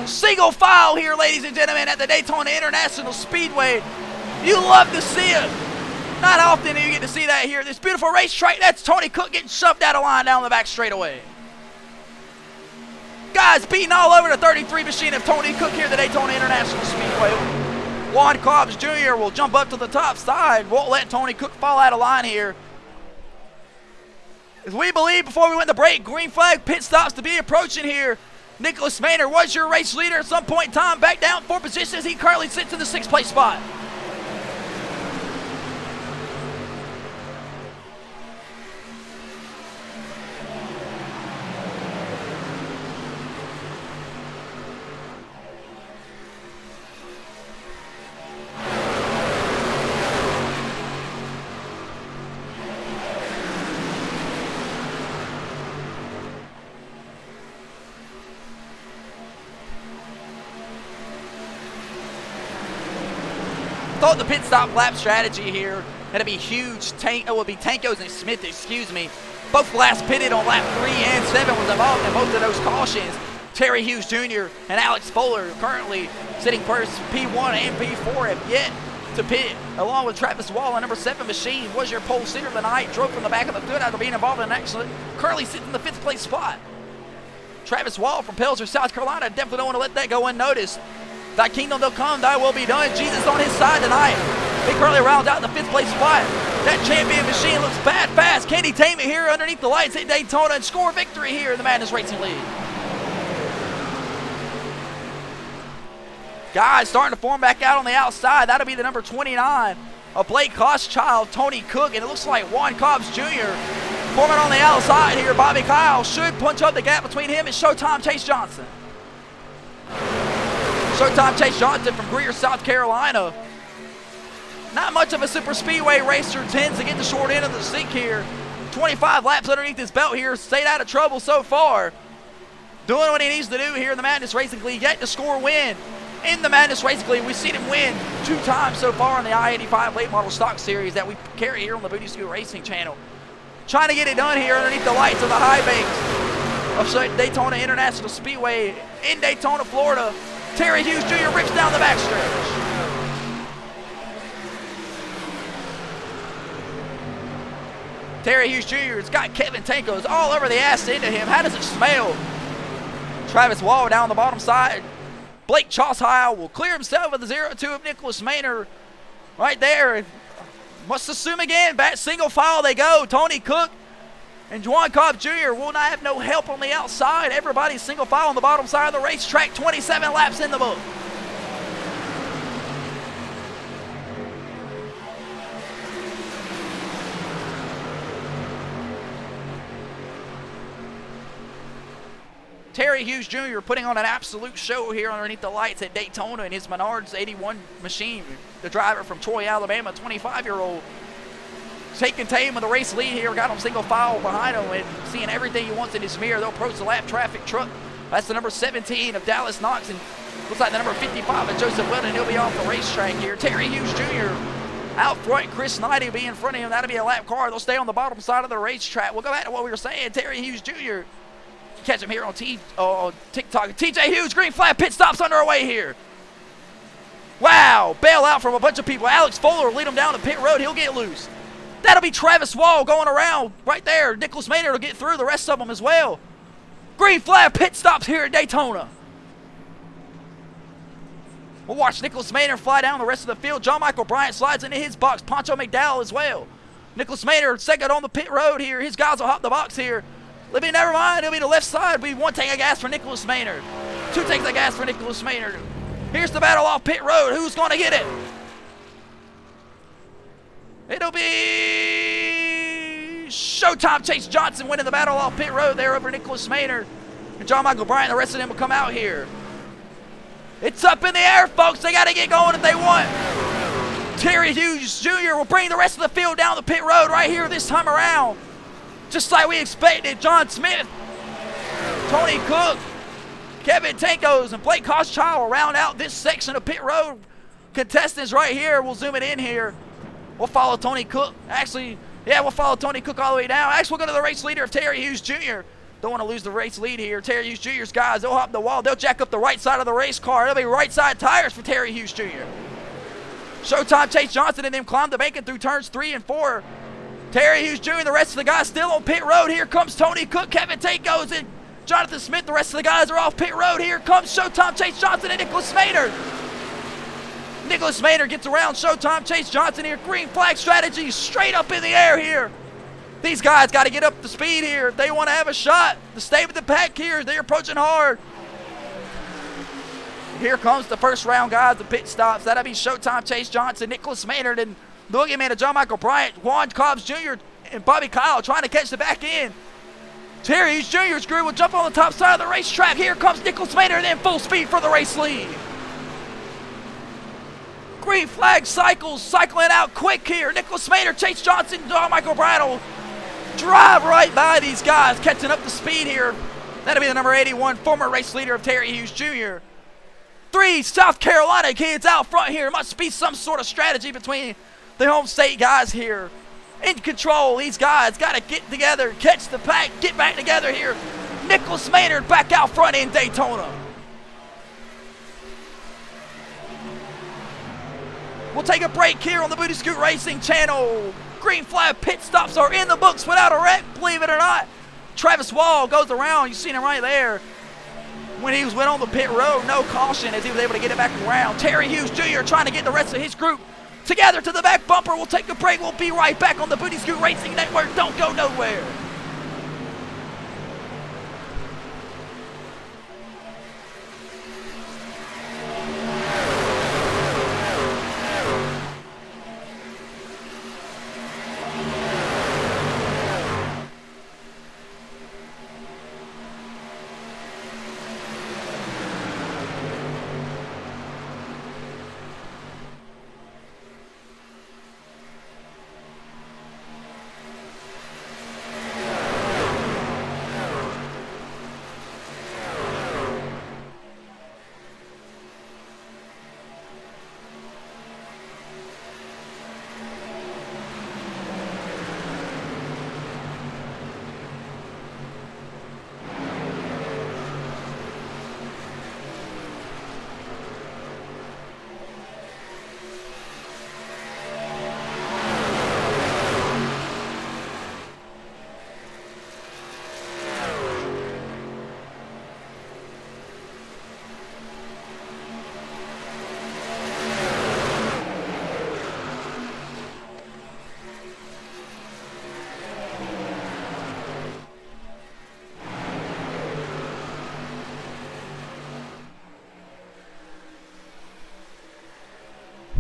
Single file here, ladies and gentlemen, at the Daytona International Speedway. You love to see it. Not often do you get to see that here. This beautiful racetrack, that's Tony Cook getting shoved out of line down the back straightaway. Guys beating all over the 33 machine of Tony Cook here at the Daytona International Speedway. Juan Cobbs Jr. will jump up to the top side. Won't let Tony Cook fall out of line here. As we believe before we went to break, green flag pit stops to be approaching here. Nicholas Maynard was your race leader at some point in time. Back down 4 positions. He currently sits in the 6th place spot. Thought the pit stop lap strategy here had to be huge. It would be Tankos and Smith, excuse me. Both last pitted on lap 3 and 7 was involved in both of those cautions. Terry Hughes Jr. and Alex Fuller currently sitting first. P1 and P4 have yet to pit, along with Travis Wall. The number 7 machine was your pole sitter tonight. Drove from the back of the field after being involved in an accident. Currently sitting in the 5th place spot. Travis Wall from Pelzer, South Carolina. Definitely don't want to let that go unnoticed. Thy kingdom will come, thy will be done. Jesus on his side tonight. He currently rounds out the 5th place spot. That champion machine looks bad fast. Can he tame it here underneath the lights at Daytona and score a victory here in the Madness Racing League? Guys starting to form back out on the outside. That'll be the number 29 of Blake Koschchild, Tony Cook, and it looks like Juan Cobbs Jr. forming on the outside here. Bobby Kyle should punch up the gap between him and Showtime Chase Johnson. Showtime Chase Johnson from Greer, South Carolina. Not much of a super speedway racer, tends to get the short end of the stick here. 25 laps underneath his belt here, stayed out of trouble so far. Doing what he needs to do here in the Madness Racing League, yet to score a win. In the Madness Racing League, we've seen him win 2 times so far in the I-85 Late Model Stock Series that we carry here on the Booty Scoot Racing channel. Trying to get it done here underneath the lights of the high banks of Daytona International Speedway in Daytona, Florida. Terry Hughes Jr. rips down the backstretch. Terry Hughes Jr. has got Kevin Tankos all over the ass into him. How does it smell? Travis Wall down the bottom side. Blake Koschchild will clear himself with the 0-2 of Nicholas Maynard right there. Must assume again, back single file they go. Tony Cook and Juan Cobb Jr. will not have no help on the outside. Everybody's single file on the bottom side of the racetrack. 27 laps in the book. Terry Hughes Jr. putting on an absolute show here underneath the lights at Daytona in his Menards 81 machine. The driver from Troy, Alabama, 25-year-old. Taking tame with the race lead here. Got him single file behind him and seeing everything he wants in his mirror. They'll approach the lap traffic truck. That's the number 17 of Dallas Knox. And looks like the number 55 of Joseph Weldon. He'll be off the racetrack here. Terry Hughes Jr. out front. Chris Knight will be in front of him. That'll be a lap car. They'll stay on the bottom side of the racetrack. We'll go back to what we were saying. Terry Hughes Jr. Catch him here on TikTok. TJ Hughes, green flag, pit stops underway here. Wow, bail out from a bunch of people. Alex Fuller will lead him down the pit road. He'll get loose. That'll be Travis Wall going around right there. Nicholas Maynard will get through, the rest of them as well. Green flag, pit stops here at Daytona. We'll watch Nicholas Maynard fly down the rest of the field. John Michael Bryant slides into his box. Poncho McDowell as well. Nicholas Maynard second on the pit road here. His guys will hop the box here. Never mind, it'll be the left side. We 1 tank of gas for Nicholas Maynard. 2 tanks of gas for Nicholas Maynard. Here's the battle off pit road. Who's going to get it? It'll be Showtime Chase Johnson winning the battle off pit road there over Nicholas Maynard. And John Michael Bryant, the rest of them will come out here. It's up in the air, folks. They got to get going if they want. Terry Hughes Jr. will bring the rest of the field down the pit road right here this time around. Just like we expected. John Smith, Tony Cook, Kevin Tankos, and Blake Koschchild will round out this section of pit road. Contestants right here. We'll zoom it in here. We'll follow Tony Cook. Actually, yeah, we'll follow Tony Cook all the way down. Actually, we'll go to the race leader of Terry Hughes Jr. Don't want to lose the race lead here. Terry Hughes Jr.'s guys, they'll hop the wall. They'll jack up the right side of the race car. There'll be right side tires for Terry Hughes Jr. Showtime Chase Johnson and them climb the banking through turns 3 and 4. Terry Hughes Jr., the rest of the guys still on pit road. Here comes Tony Cook, Kevin Tate goes in. Jonathan Smith, the rest of the guys are off pit road. Here comes Showtime Chase Johnson and Nicholas Maynard. Nicholas Maynard gets around Showtime Chase Johnson here. Green flag strategy straight up in the air here. These guys got to get up to speed here if they want to have a shot to stay with the pack here. They're approaching hard. Here comes the first round guys, the pit stops. That'll be Showtime Chase Johnson, Nicholas Maynard, and the boogeyman of John Michael Bryant, Juan Cobbs Jr., and Bobby Kyle trying to catch the back end. Terry Hughes Jr.'s crew will jump on the top side of the racetrack. Here comes Nicholas Maynard, and then full speed for the race lead. Green flag cycles, cycling out quick here. Nicholas Maynard, Chase Johnson, John Michael Bryant will drive right by these guys, catching up to speed here. That'll be the number 81, former race leader of Terry Hughes Jr. 3 South Carolina kids out front here. Must be some sort of strategy between the home state guys here. In control, these guys got to get together, catch the pack, get back together here. Nicholas Maynard back out front in Daytona. We'll take a break here on the Booty Scoot Racing channel. Green flag pit stops are in the books without a wreck, believe it or not. Travis Wall goes around, you've seen him right there. When he went on the pit road, no caution as he was able to get it back around. Terry Hughes Jr. trying to get the rest of his group together to the back bumper. We'll take a break. We'll be right back on the Booty Scoot Racing Network. Don't go nowhere.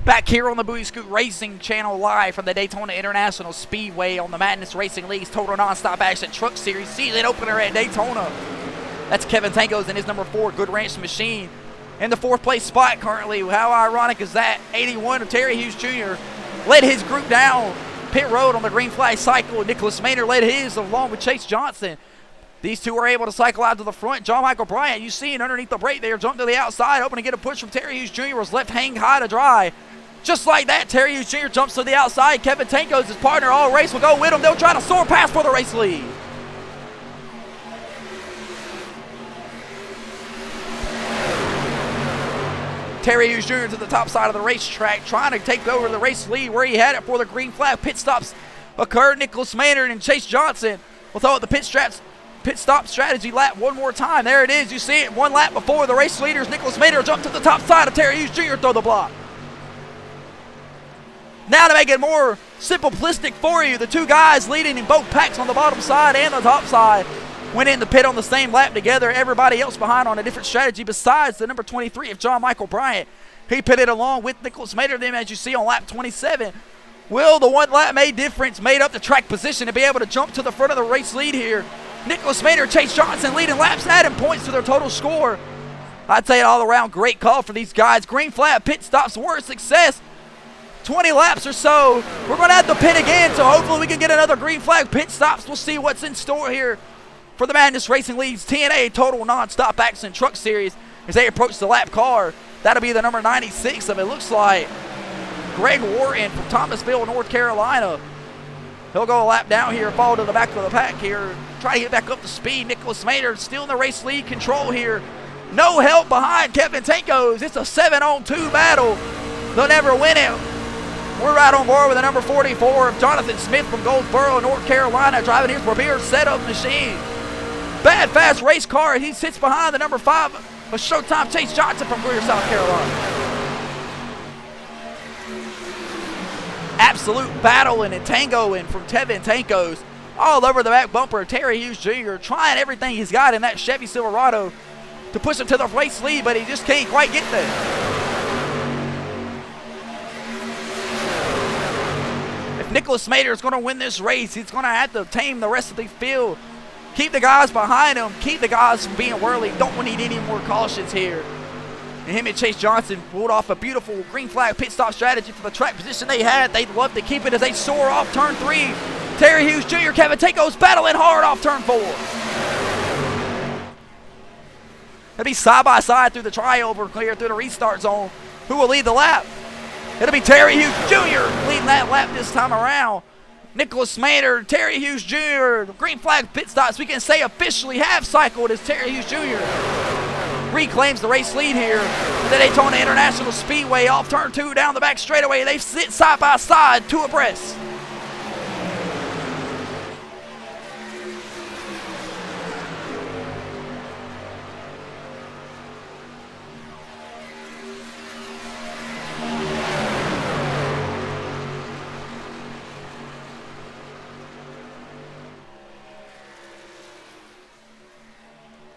Back here on the Booty Scoot Racing channel live from the Daytona International Speedway on the Madness Racing League's Total Nonstop Action Truck Series season opener at Daytona. That's Kevin Tangos and his number 4 Good Ranch Machine in the 4th place spot currently. How ironic is that? 81 of Terry Hughes Jr. led his group down pit road on the green flag cycle. Nicholas Maynard led his along with Chase Johnson. These two were able to cycle out to the front. John Michael Bryant, you see it underneath the brake there, jumped to the outside, hoping to get a push from Terry Hughes Jr. was left hanging high to dry. Just like that, Terry Hughes Jr. jumps to the outside. Kevin Tankos, his partner, all race will go with him. They'll try to soar past for the race lead. Terry Hughes Jr. to the top side of the racetrack, trying to take over the race lead where he had it for the green flag. Pit stops occurred. Nicholas Maynard and Chase Johnson will throw out the pit stop strategy lap one more time. There it is. You see it one lap before the race leaders. Nicholas Maynard jump to the top side of Terry Hughes Jr. throw the block. Now to make it more simplistic for you, the two guys leading in both packs on the bottom side and the top side went in the pit on the same lap together. Everybody else behind on a different strategy besides the number 23 of John Michael Bryant. He pitted along with Nicholas Maynard, them as you see on lap 27. Will the one lap made difference made up the track position to be able to jump to the front of the race lead here. Nicholas Maynard, Chase Johnson leading laps, adding points to their total score. I'd say an all-around great call for these guys. Green flag pit stops were a success. 20 laps or so. We're going to have to pit again, so hopefully we can get another green flag pit stops. We'll see what's in store here for the Madness Racing League's TNA Total Nonstop Action Truck Series as they approach the lap car. That'll be the number 96 of it looks like Greg Wharton from Thomasville, North Carolina. He'll go a lap down here, fall to the back of the pack here. Try to get back up to speed. Nicholas Maynard still in the race lead control here. No help behind Kevin Tankos. It's a 7-on-2 battle. They'll never win it. We're right on board with the number 44 of Jonathan Smith from Goldsboro, North Carolina, driving his Premier setup machine. Bad, fast race car. He sits behind the number 5 of Showtime Chase Johnson from Greer, South Carolina. Absolute battle and a tangoing from Kevin Tankos all over the back bumper of Terry Hughes Jr. trying everything he's got in that Chevy Silverado to push him to the race lead, but he just can't quite get there. If Nicholas Mader is going to win this race, he's going to have to tame the rest of the field. Keep the guys behind him. Keep the guys from being whirly. Don't need any more cautions here. And him and Chase Johnson pulled off a beautiful green flag pit stop strategy for the track position they had. They'd love to keep it as they soar off turn 3. Terry Hughes Jr., Kevin Tankos battling hard off turn 4. It'll be side by side through the triover clear through the restart zone. Who will lead the lap? It'll be Terry Hughes Jr. leading that lap this time around. Nicholas Maynard, Terry Hughes Jr. Green flag pit stops, we can say officially have cycled as Terry Hughes Jr. reclaims the race lead here at the Daytona International Speedway off turn 2 down the back straightaway. They sit side by side, 2 abreast.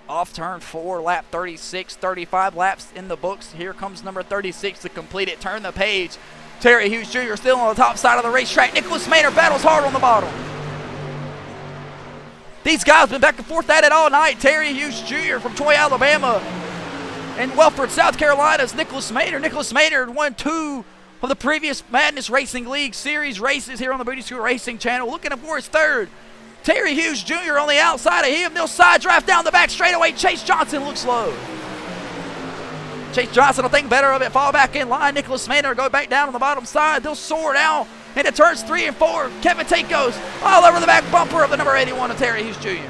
Off turn 4, lap 36, 35 laps in the books. Here comes number 36 to complete it. Turn the page. Terry Hughes Jr. still on the top side of the racetrack. Nicholas Maynard battles hard on the bottom. These guys have been back and forth at it all night. Terry Hughes Jr. from Troy, Alabama, and Welford, South Carolina's Nicholas Maynard. Nicholas Maynard won 2 of the previous Madness Racing League Series races here on the Booty School Racing channel. Looking for his 3rd. Terry Hughes Jr. on the outside of him. They'll side draft down the back straightaway. Chase Johnson looks low. Chase Johnson will think better of it. Fall back in line. Nicholas Maynard go back down on the bottom side. They'll soar down into turns 3 and 4. Kevin Tankos all over the back bumper of the number 81 of Terry Hughes Jr.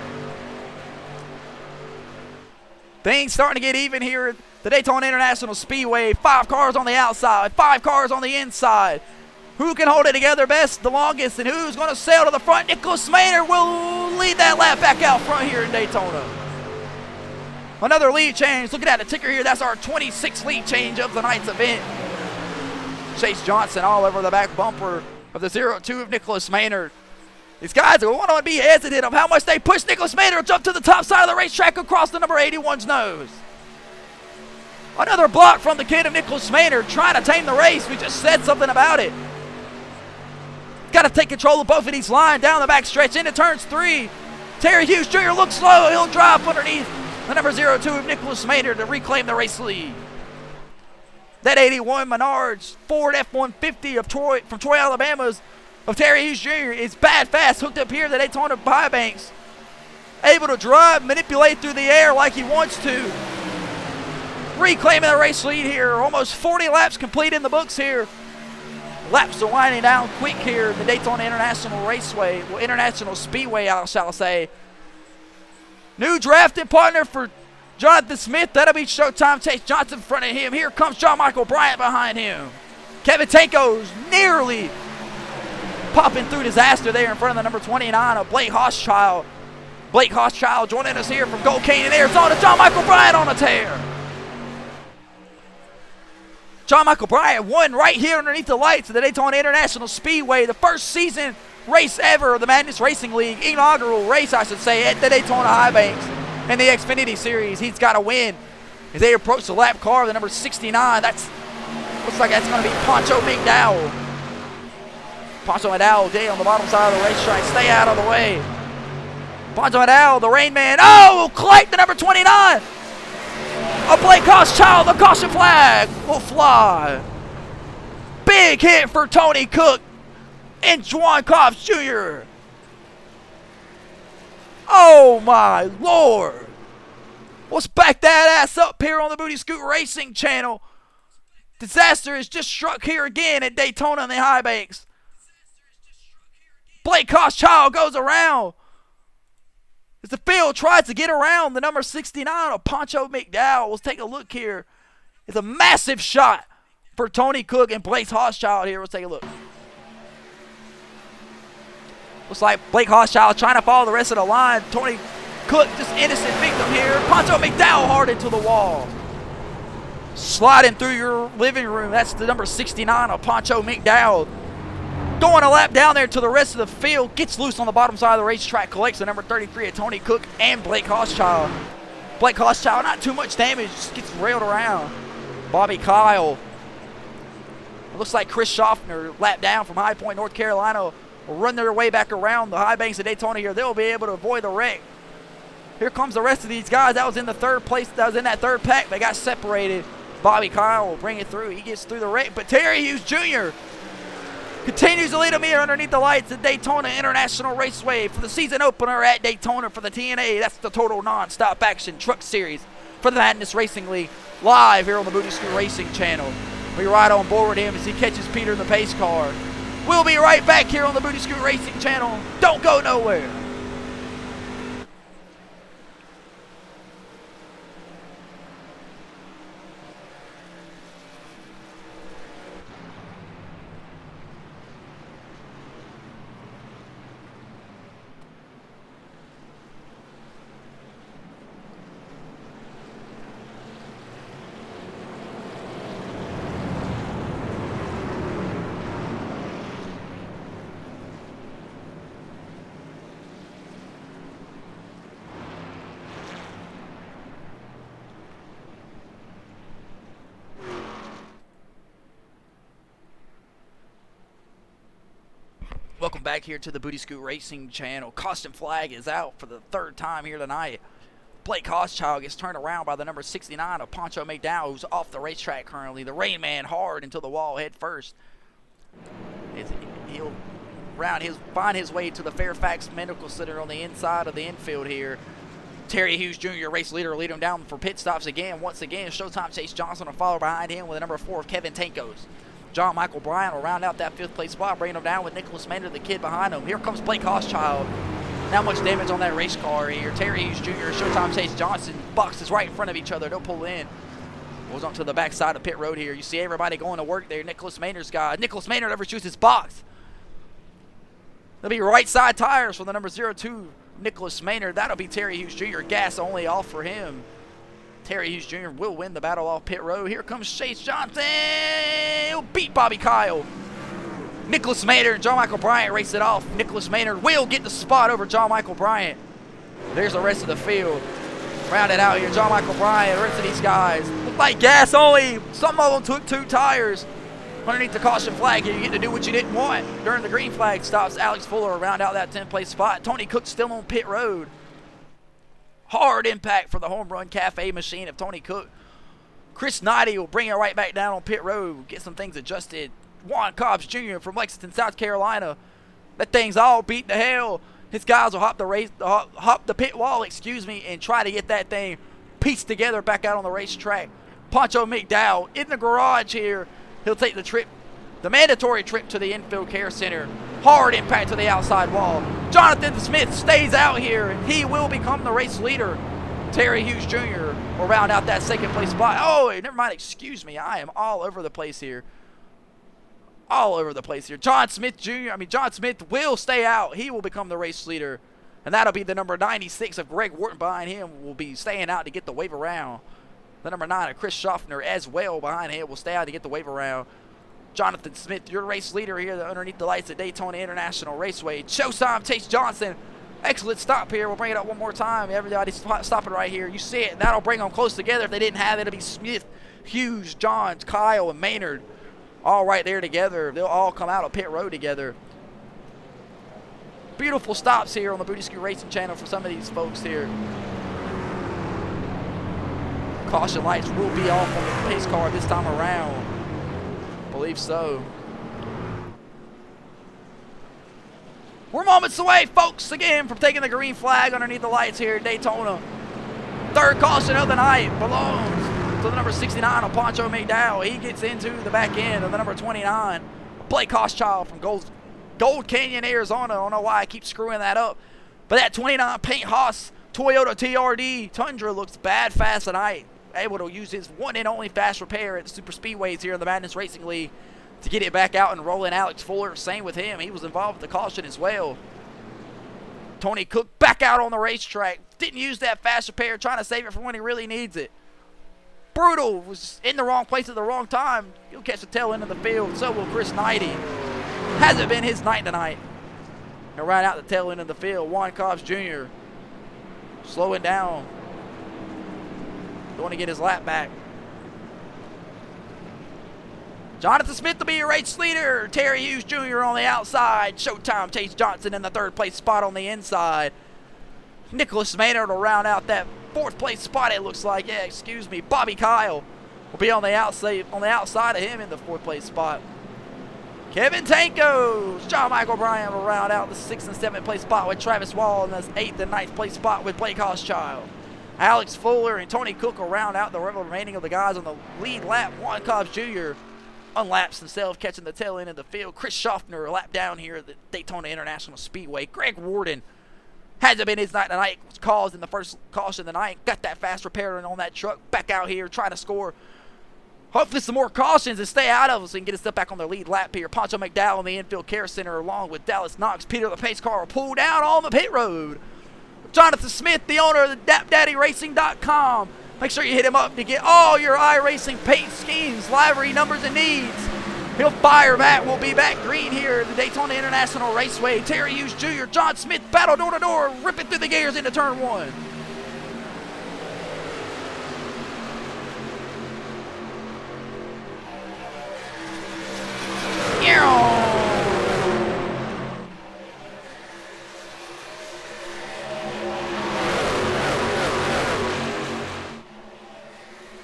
Things starting to get even here at the Daytona International Speedway. 5 cars on the outside. 5 cars on the inside. Who can hold it together best, the longest, and who's going to sail to the front? Nicholas Maynard will lead that lap back out front here in Daytona. Another lead change. Looking at the ticker here, that's our 26th lead change of the night's event. Chase Johnson all over the back bumper of the 02 of Nicholas Maynard. These guys are going to be hesitant of how much they push. Nicholas Maynard jump to the top side of the racetrack across the number 81's nose. Another block from the kid of Nicholas Maynard trying to tame the race. We just said something about it. Got to take control of both of these lines down the back stretch into turns 3. Terry Hughes Jr. looks slow. He'll drop underneath the number 02 of Nicholas Maynard to reclaim the race lead. That 81 Menards Ford F-150 from Troy, Alabama's of Terry Hughes Jr. is bad fast, hooked up here at the Daytona High Banks. Able to drive, manipulate through the air like he wants to. Reclaiming the race lead here. Almost 40 laps complete in the books here. Laps are winding down quick here at the Daytona International Raceway. Well, International Speedway, I shall say. New drafting partner for Jonathan Smith. That'll be Showtime Chase Johnson in front of him. Here comes John Michael Bryant behind him. Kevin Tankos nearly popping through disaster there in front of the number 29 of Blake Hochschild. Blake Hochschild joining us here from Gold Canyon, Arizona. John Michael Bryant on a tear. John Michael Bryant won right here underneath the lights of the Daytona International Speedway, the first season race ever of the Madness Racing League, inaugural race, I should say, at the Daytona High Banks in the Xfinity Series. He's got to win as they approach the lap car of the number 69. Looks like that's going to be Poncho McDowell. Poncho McDowell, Jay on the bottom side of the racetrack. Stay out of the way. Poncho McDowell, the Rain Man. Oh, Clayton, the number 29. A Blake Hochschild, the caution flag will fly. Big hit for Tony Cook and Juan Cobbs Jr. Oh my Lord. Let's back that ass up here on the Booty Scoot Racing channel. Disaster has just struck here again at Daytona and the High Banks. Blake Hochschild goes around. As the field tries to get around the number 69 of Poncho McDowell. Let's take a look here. It's a massive shot for Tony Cook and Blake Hochschild here. Let's take a look. Looks like Blake Hochschild trying to follow the rest of the line. Tony Cook, just innocent victim here. Poncho McDowell hard into the wall. Sliding through your living room. That's the number 69 of Poncho McDowell. Throwing a lap down there to the rest of the field. Gets loose on the bottom side of the racetrack. Collects the number 33 of Tony Cook and Blake Hochschild. Blake Hochschild, not too much damage. Just gets railed around. Bobby Kyle. It looks like Chris Schaffner, lap down from High Point, North Carolina, will run their way back around the high banks of Daytona here. They'll be able to avoid the wreck. Here comes the rest of these guys. That was in the third place. That was in that third pack. They got separated. Bobby Kyle will bring it through. He gets through the wreck. But Terry Hughes Jr. continues to lead them here underneath the lights at Daytona International Raceway for the season opener at Daytona for the TNA. That's the Total Non-Stop Action Truck Series for the Madness Racing League, live here on the Booty Scoot Racing channel. We ride on board with him as he catches Peter in the pace car. We'll be right back here on the Booty Scoot Racing channel. Don't go nowhere. Welcome back here to the Booty Scoot Racing channel. Caution flag is out for the third time here tonight. Blake Hochschild gets turned around by the number 69 of Poncho McDowell, who's off the racetrack currently. The Rain Man hard into the wall head first. He'll find his way to the Fairfax Medical Center on the inside of the infield here. Terry Hughes Jr., race leader, lead him down for pit stops again. Once again, Showtime Chase Johnson will follow behind him with the number 4 of Kevin Tankos. John Michael Bryant will round out that 5th place spot, bringing him down with Nicholas Maynard, the kid behind him. Here comes Blake Hochschild. Not much damage on that race car here. Terry Hughes Jr., Showtime Chase Johnson, boxes right in front of each other. They'll pull in. Goes on to the backside of pit road here. You see everybody going to work there. Nicholas Maynard's guy. Nicholas Maynard never shoots his box. There'll be right side tires for the number 02, Nicholas Maynard. That'll be Terry Hughes Jr. Gas only off for him. Terry Hughes Jr. will win the battle off pit road. Here comes Chase Johnson. He'll beat Bobby Kyle. Nicholas Maynard and John Michael Bryant race it off. Nicholas Maynard will get the spot over John Michael Bryant. There's the rest of the field. Round it out here. John Michael Bryant, the rest of these guys look like gas only. Some of them took 2 tires. Underneath the caution flag here, you get to do what you didn't want. During the green flag stops, Alex Fuller round out that 10th place spot. Tony Cook still on pit road. Hard impact for the home run cafe machine of Tony Cook. Chris Knighty will bring it right back down on pit road, get some things adjusted. Juan Cobbs Jr. from Lexington, South Carolina. That thing's all beat to hell. His guys will hop the pit wall, and try to get that thing pieced together back out on the racetrack. Poncho McDowell in the garage here. He'll take the trip, the mandatory trip to the infield care center. Hard impact to the outside wall. Jonathan Smith stays out here. He will become the race leader. Terry Hughes Jr. will round out that 2nd place spot. Oh, never mind. Excuse me. I am all over the place here. All over the place here. John Smith will stay out. He will become the race leader. And that'll be the number 96 of Greg Wharton behind him will be staying out to get the wave around. The number 9 of Chris Schaffner as well behind him will stay out to get the wave around. Jonathan Smith, your race leader here underneath the lights at Daytona International Raceway. Showtime Chase Johnson. Excellent stop here. We'll bring it up one more time. Everybody's stopping right here. You see it. That'll bring them close together. If they didn't have it, it'll be Smith, Hughes, Johns, Kyle, and Maynard. All right there together. They'll all come out of pit road together. Beautiful stops here on the Booty Scoot Racing channel for some of these folks here. Caution lights will be off on the pace car this time around. Believe so. We're moments away, folks, again, from taking the green flag underneath the lights here at Daytona. 3rd caution of the night belongs to the number 69 of Poncho McDowell. He gets into the back end of the number 29, Blake Hochschild from Gold Canyon, Arizona. I don't know why I keep screwing that up. But that 29 paint Haas Toyota TRD Tundra looks bad fast tonight. Able to use his one and only fast repair at the super speedways here in the Madness Racing League to get it back out and rolling. Alex Fuller, same with him. He was involved with the caution as well. Tony Cook back out on the racetrack. Didn't use that fast repair, trying to save it for when he really needs it. Brutal was in the wrong place at the wrong time. He'll catch the tail end of the field. So will Chris Knighty. Hasn't been his night tonight. And right out the tail end of the field, Juan Cobbs Jr. slowing down. Going to get his lap back. Jonathan Smith to be your race leader. Terry Hughes Jr. on the outside. Showtime Chase Johnson in the third place spot on the inside. Nicholas Maynard will round out that fourth place spot, it looks like. Yeah, excuse me. Bobby Kyle will be on the outside of him in the fourth place spot. Kevin Tankos, John Michael Bryan will round out the 6th and 7th place spot with Travis Wall, and the 8th and 9th place spot with Blake Hochschild. Alex Fuller and Tony Cook will round out the remaining of the guys on the lead lap. Juan Cobbs Jr. unlaps himself, catching the tail end of the field. Chris Schaffner lap down here at the Daytona International Speedway. Greg Warden hasn't been his night tonight. Was caused in the first caution of the night. Got that fast repair on that truck. Back out here trying to score. Hopefully some more cautions and stay out of us and get us up back on their lead lap here. Poncho McDowell in the infield care center along with Dallas Knox. Peter the pace car will pull down on the pit road. Jonathan Smith, the owner of the DapDaddyRacing.com. Make sure you hit him up to get all your iRacing paint schemes, livery, numbers, and needs. He'll fire back. We'll be back green here at the Daytona International Raceway. Terry Hughes Jr., John Smith battle door to door, ripping through the gears into turn one.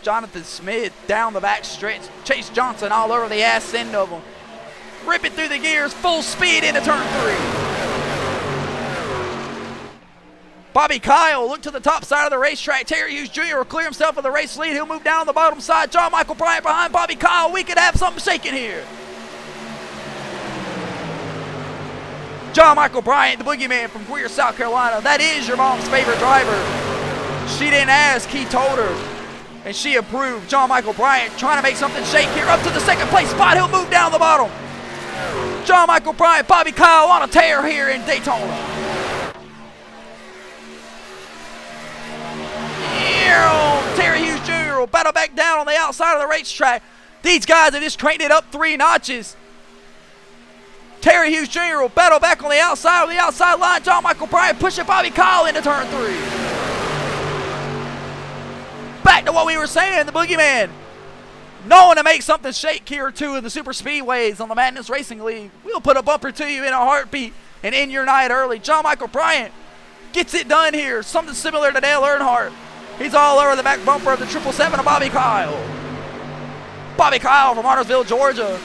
Jonathan Smith down the back stretch. Chase Johnson all over the ass end of him. Ripping through the gears, full speed into turn 3. Bobby Kyle look to the top side of the racetrack. Terry Hughes Jr. will clear himself of the race lead. He'll move down the bottom side. John Michael Bryant behind Bobby Kyle. We could have something shaking here. John Michael Bryant, the boogeyman from Greer, South Carolina. That is your mom's favorite driver. She didn't ask, he told her. And she approved. John Michael Bryant trying to make something shake here. Up to the second place spot. He'll move down the bottom. John Michael Bryant, Bobby Kyle on a tear here in Daytona. Terry Hughes Jr. will battle back down on the outside of the racetrack. These guys have just cranked it up 3 notches. Terry Hughes Jr. will battle back on the outside line. John Michael Bryant pushing Bobby Kyle into turn 3. Back to what we were saying, the boogeyman. Knowing to make something shake here too in the super speedways on the Madness Racing League. We'll put a bumper to you in a heartbeat and end your night early. John Michael Bryant gets it done here. Something similar to Dale Earnhardt. He's all over the back bumper of the 777 of Bobby Kyle. Bobby Kyle from Huntersville, Georgia.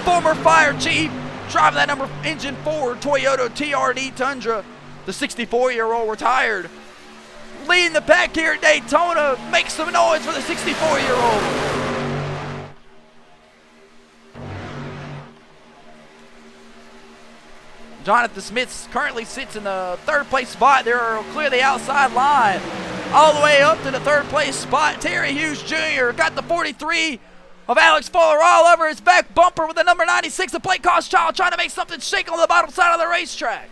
Former fire chief, driving that engine 4 Toyota TRD Tundra. The 64-year-old retired. Leading the pack here at Daytona. Make some noise for the 64-year-old. Jonathan Smith currently sits in the 3rd place spot. They'll clear the outside line. All the way up to the 3rd place spot. Terry Hughes Jr. got the 43 of Alex Fuller all over his back bumper with the number 96 of Blake Hochschild trying to make something shake on the bottom side of the racetrack.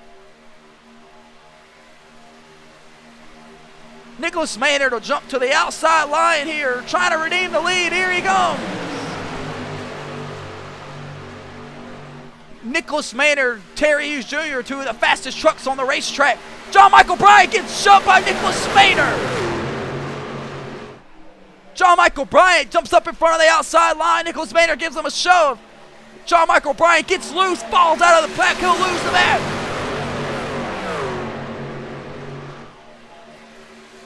Nicholas Maynard will jump to the outside line here, trying to redeem the lead. Here he goes. Nicholas Maynard, Terry Hughes Jr., 2 of the fastest trucks on the racetrack. John Michael Bryant gets shoved by Nicholas Maynard. John Michael Bryant jumps up in front of the outside line. Nicholas Maynard gives him a shove. John Michael Bryant gets loose, falls out of the pack. He'll lose the match.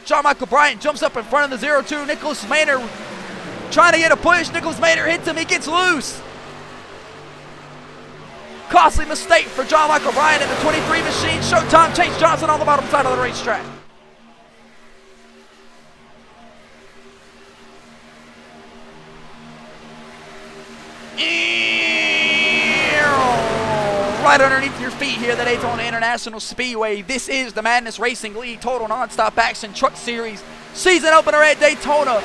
John Michael Bryant jumps up in front of the 0-2. Nicholas Maynard trying to get a push. Nicholas Maynard hits him. He gets loose. Costly mistake for John Michael Bryant in the 23 machine. Showtime Chase Johnson on the bottom side of the racetrack. right underneath your feet here at the Daytona International Speedway. This is the Madness Racing League Total Nonstop Action Truck Series season opener at Daytona.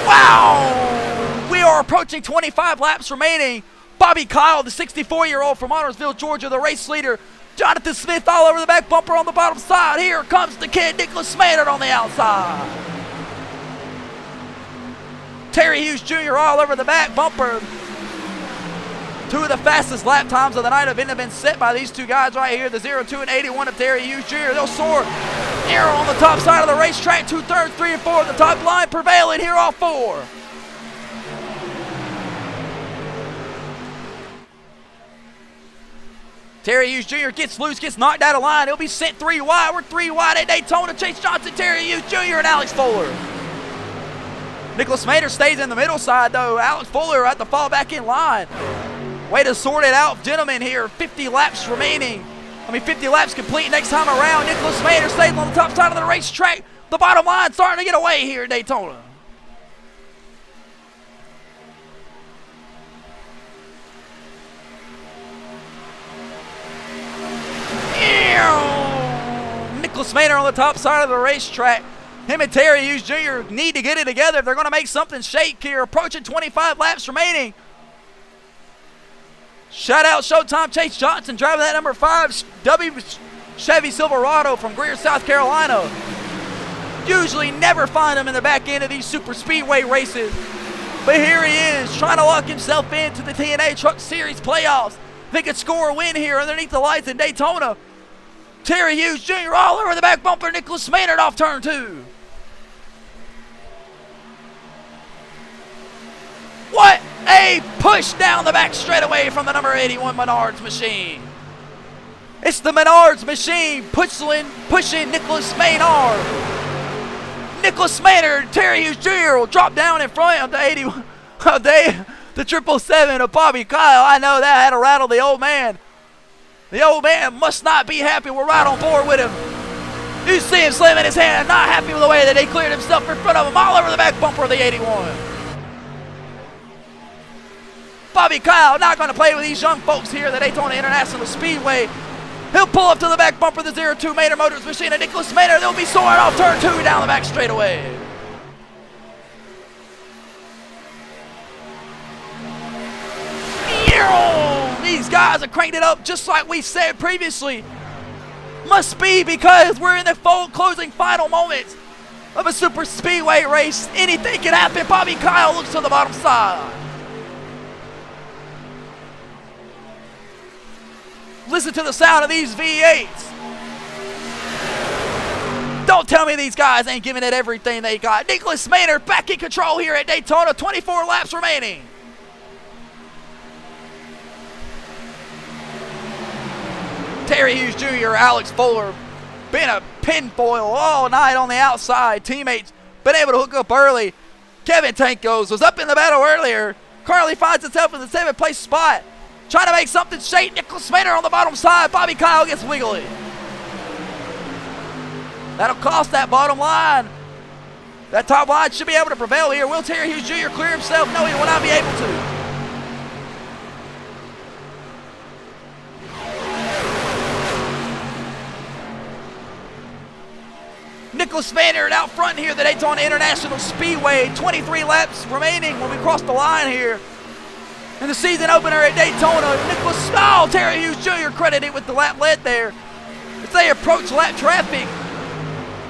Wow! We are approaching 25 laps remaining. Bobby Kyle, the 64-year-old from Huntersville, Georgia, the race leader. Jonathan Smith all over the back bumper on the bottom side. Here comes the kid, Nicholas Maynard, on the outside. Terry Hughes Jr. all over the back bumper. Two of the fastest lap times of the night have been set by these two guys right here, the 02 and 81 of Terry Hughes Jr. They'll soar here on the top side of the racetrack. 2/3, 3 and 4 of the top line prevailing here, all four. Terry Hughes Jr. gets loose, gets knocked out of line. He'll be sent 3 wide. We're 3 wide at Daytona. Chase Johnson, Terry Hughes Jr. and Alex Fuller. Nicholas Maynard stays in the middle side, though. Alex Fuller had to fall back in line. Way to sort it out, gentlemen, here. 50 laps remaining. 50 laps complete next time around. Nicholas Maynard stays on the top side of the racetrack. The bottom line starting to get away here at Daytona. Nicholas Maynard on the top side of the racetrack. Him and Terry Hughes Jr. need to get it together if they're going to make something shake here. Approaching 25 laps remaining. Shout out Showtime Chase Johnson driving that number 5 Chevy Silverado from Greer, South Carolina. Usually never find him in the back end of these super speedway races. But here he is trying to lock himself into the TNA Truck Series playoffs. They could score a win here underneath the lights in Daytona. Terry Hughes Jr. all over the back bumper. Nicholas Maynard off turn 2. What a push down the back straightaway from the number 81 Menards machine. It's the Menards machine pushing Nicholas Maynard. Nicholas Maynard, Terry Hughes Jr. will drop down in front of the 81 of the 777 of Bobby Kyle. I know that had to rattle the old man. The old man must not be happy. We're right on board with him. You see him slamming his hand, not happy with the way that he cleared himself in front of him all over the back bumper of the 81. Bobby Kyle not going to play with these young folks here at the Daytona International Speedway. He'll pull up to the back bumper of the 02 Maynard Motors machine, and Nicholas Maynard, they'll be soaring off turn 2 down the back straightaway. These guys have cranked it up just like we said previously. Must be because we're in the closing final moments of a super speedway race. Anything can happen. Bobby Kyle looks to the bottom side. Listen to the sound of these V8s. Don't tell me these guys ain't giving it everything they got. Nicholas Maynard back in control here at Daytona. 24 laps remaining. Terry Hughes Jr., Alex Fuller, been a pinfoil all night on the outside. Teammates been able to hook up early. Kevin Tankos was up in the battle earlier. Currently finds himself in the 7th place spot. Trying to make something shake. Nicholas Maynard on the bottom side. Bobby Kyle gets wiggly. That'll cost that bottom line. That top line should be able to prevail here. Will Terry Hughes Jr. clear himself? No, he will not be able to. Nicholas Maynard out front here at the Daytona International Speedway. 23 laps remaining when we cross the line here. In the season opener at Daytona, Terry Hughes Jr. credited with the lap lead there. As they approach lap traffic,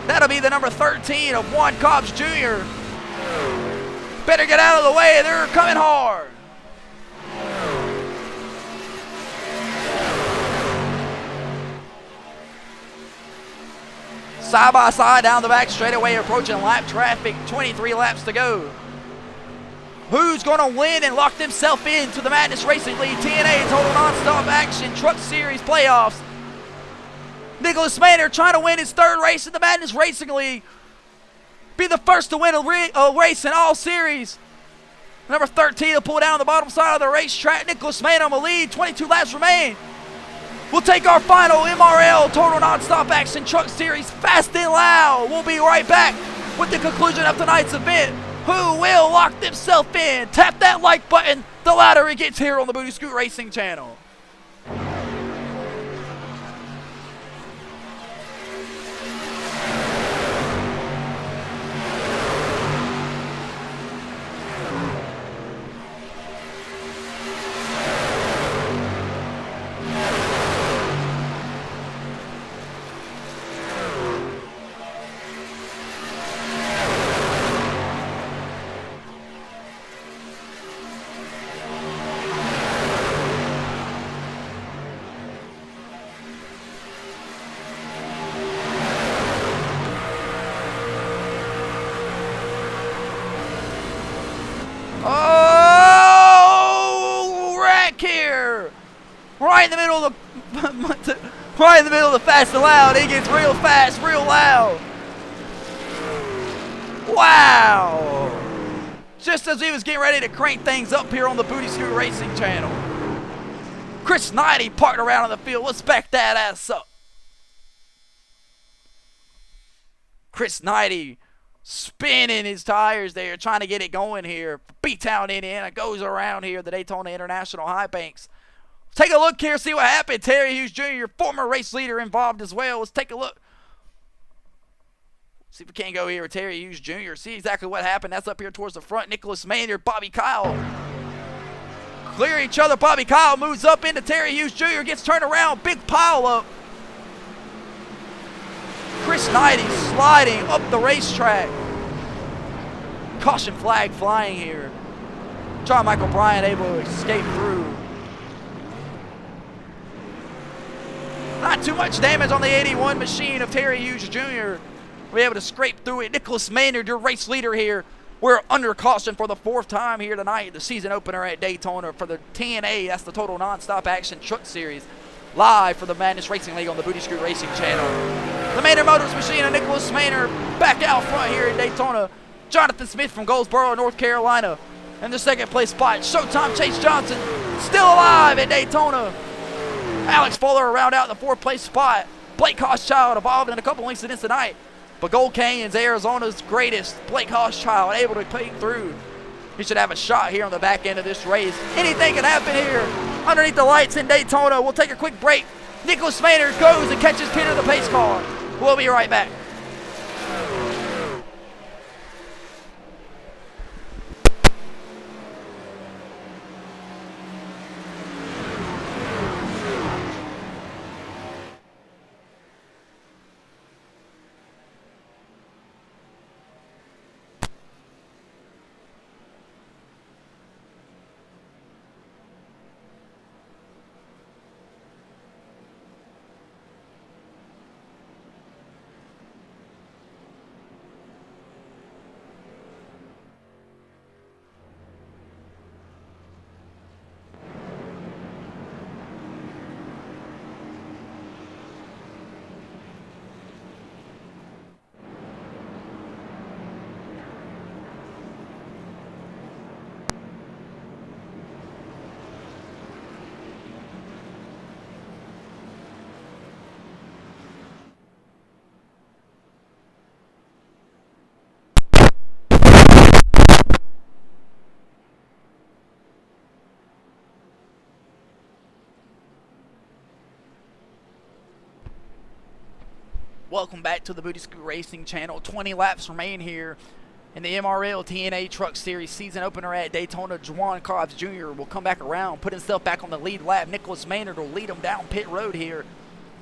that'll be the number 13 of Juan Cobbs Jr. Better get out of the way, they're coming hard. Side by side down the back straightaway, approaching lap traffic. 23 laps to go. Who's going to win and lock themselves into the Madness Racing League TNA Total Nonstop Action Truck Series playoffs? Nicholas Maynard trying to win his 3rd race in the Madness Racing League. Be the first to win a race in all series. Number 13 will pull down the bottom side of the racetrack. Nicholas Maynard on the lead. 22 laps remain. We'll take our final MRL Total Nonstop Action Truck Series fast and loud. We'll be right back with the conclusion of tonight's event. Who will lock themselves in? Tap that like button the louder it gets here on the Booty Scoot Racing channel. track here. Right in the middle of the right in the middle of the fast and loud. He gets real fast, real loud. Wow. Just as he was getting ready to crank things up here on the Booty Scoot Racing channel. Chris Knighty parked around on the field. Let's back that ass up. Chris Knighty spinning his tires there, trying to get it going here. B-Town, Indiana, goes around here, the Daytona International High Banks. Take a look here, see what happened. Terry Hughes Jr., former race leader, involved as well. Let's take a look. See if we can't go here with Terry Hughes Jr. See exactly what happened. That's up here towards the front. Nicholas Maynard, Bobby Kyle. Clear each other. Bobby Kyle moves up into Terry Hughes Jr. Gets turned around. Big pile up. Chris Knighty sliding up the racetrack. Caution flag flying here. John Michael Bryant able to escape through. Not too much damage on the 81 machine of Terry Hughes Jr. We're able to scrape through it. Nicholas Maynard, your race leader here. We're under caution for the 4th time here tonight. The season opener at Daytona for the TNA. That's the Total Nonstop Action Truck Series. Live for the Madness Racing League on the Booty Scoot Racing channel. The Maynard Motors machine of Nicholas Maynard back out front here in Daytona. Jonathan Smith from Goldsboro, North Carolina. In the 2nd place spot, Showtime Chase Johnson still alive at Daytona. Alex Fuller round out the 4th place spot. Blake Hochschild evolved in a couple incidents tonight. But Gold Canyon's Arizona's greatest, Blake Hochschild, able to peek through. He should have a shot here on the back end of this race. Anything can happen here underneath the lights in Daytona. We'll take a quick break. Nicholas Maynard goes and catches Peter the pace car. We'll be right back. Welcome back to the Booty Scoot Racing channel. 20 laps remain here in the MRL TNA Truck Series season opener at Daytona. Juwan Cobbs Jr. will come back around, put himself back on the lead lap. Nicholas Maynard will lead him down pit road here.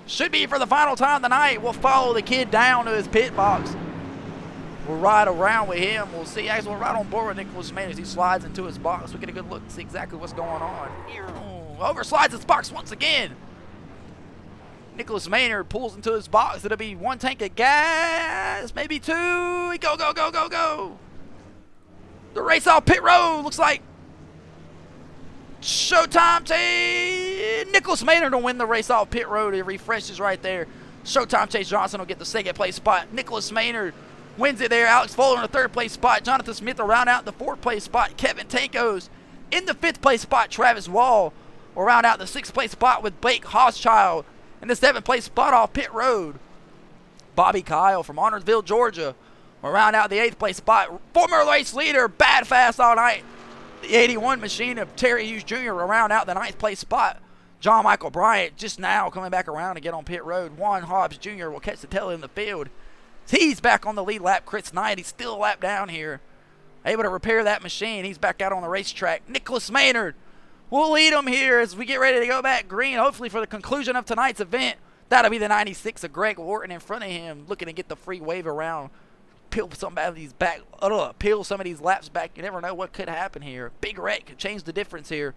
Should be for the final time tonight. We'll follow the kid down to his pit box. We'll ride around with him. We'll see. Actually, we'll ride on board with Nicholas Maynard as he slides into his box. We'll get a good look and see exactly what's going on. Overslides his box once again. Nicholas Maynard pulls into his box. It'll be 1 tank of gas, maybe 2. Go, go, go, go, go. The race off pit road looks like Showtime Chase. Nicholas Maynard will win the race off pit road. It refreshes right there. Showtime Chase Johnson will get the 2nd place spot. Nicholas Maynard wins it there. Alex Fuller in the 3rd place spot. Jonathan Smith will round out the 4th place spot. Kevin Tankos in the 5th place spot. Travis Wall will round out the 6th place spot with Blake Hochschild in the 7th place spot off pit road. Bobby Kyle from Honorsville, Georgia will round out the 8th place spot. Former race leader, bad fast all night. The 81 machine of Terry Hughes Jr. will round out the 9th place spot. John Michael Bryant just now coming back around to get on pit road. Juan Hobbs Jr. will catch the tail in the field. He's back on the lead lap. Chris Knight, he's still a lap down here. Able to repair that machine. He's back out on the racetrack. Nicholas Maynard will lead him here as we get ready to go back green, hopefully for the conclusion of tonight's event. That'll be the 96 of Greg Wharton in front of him, looking to get the free wave around. Peel some of these back, peel some of these laps back. You never know what could happen here. Big wreck could change the difference here.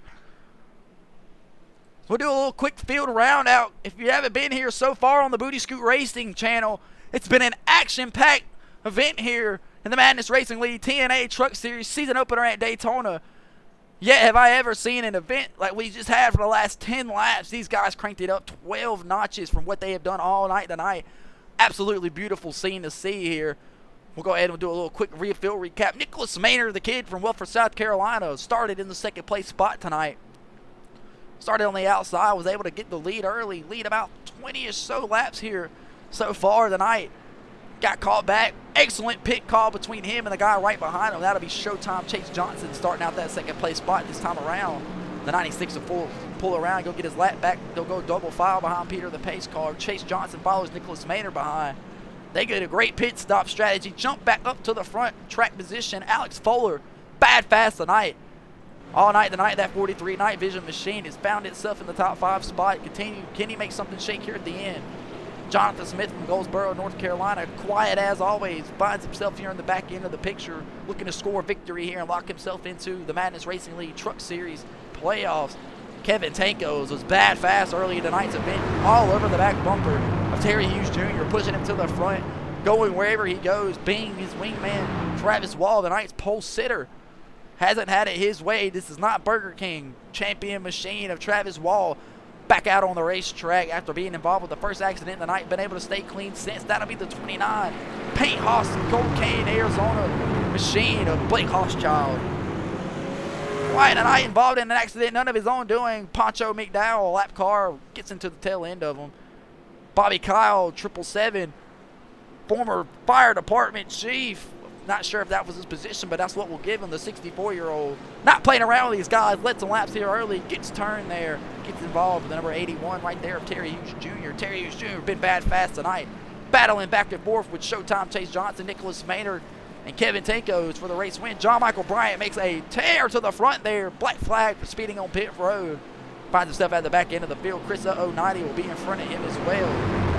We'll do a little quick field round out. If you haven't been here so far on the Booty Scoot Racing channel, it's been an action-packed event here in the Madness Racing League TNA Truck Series season opener at Daytona. Yet have I ever seen an event like we just had for the last 10 laps. These guys cranked it up 12 notches from what they have done all night tonight. Absolutely beautiful scene to see here. We'll go ahead and do a little quick refill recap. Nicholas Maynard, the kid from Wilford, South Carolina, started in the second place spot tonight. Started on the outside, was able to get the lead early. Lead about 20 or so laps here so far tonight. Got caught back. Excellent pit call between him and the guy right behind him. That'll be Showtime Chase Johnson starting out that second place spot this time around. The 96 will pull around, go get his lap back. They'll go double file behind Peter, the pace car. Chase Johnson follows Nicholas Maynard behind. They get a great pit stop strategy. Jump back up to the front track position. Alex Fuller, bad fast tonight. All night tonight, that 43 Night Vision machine has found itself in the top 5 spot. Can he make something shake here at the end? Jonathan Smith from Goldsboro, North Carolina, quiet as always, finds himself here in the back end of the picture, looking to score a victory here and lock himself into the Madness Racing League Truck Series playoffs. Kevin Tankos was bad fast early in tonight's event, all over the back bumper of Terry Hughes Jr., pushing him to the front, going wherever he goes, being his wingman. Travis Wall, tonight's pole sitter, hasn't had it his way. This is not Burger King. Champion machine of Travis Wall back out on the racetrack after being involved with the first accident tonight. Been able to stay clean since. That'll be the 29 Paint Hoss Cocaine, Arizona machine of Blake Hosschild. Quiet tonight, involved in an accident, none of his own doing. Poncho McDowell, lap car, gets into the tail end of him. Bobby Kyle, 777, former fire department chief. Not sure if that was his position, but that's what we'll give him, the 64-year-old. Not playing around with these guys, lets some laps here early, gets turned there, gets involved with the number 81 right there of Terry Hughes Jr. Terry Hughes Jr. been bad fast tonight, battling back and forth with Showtime Chase Johnson, Nicholas Maynard, and Kevin Tankos for the race win. John Michael Bryant makes a tear to the front there, black flag for speeding on pit road. Finds himself at the back end of the field. Chris 090 will be in front of him as well.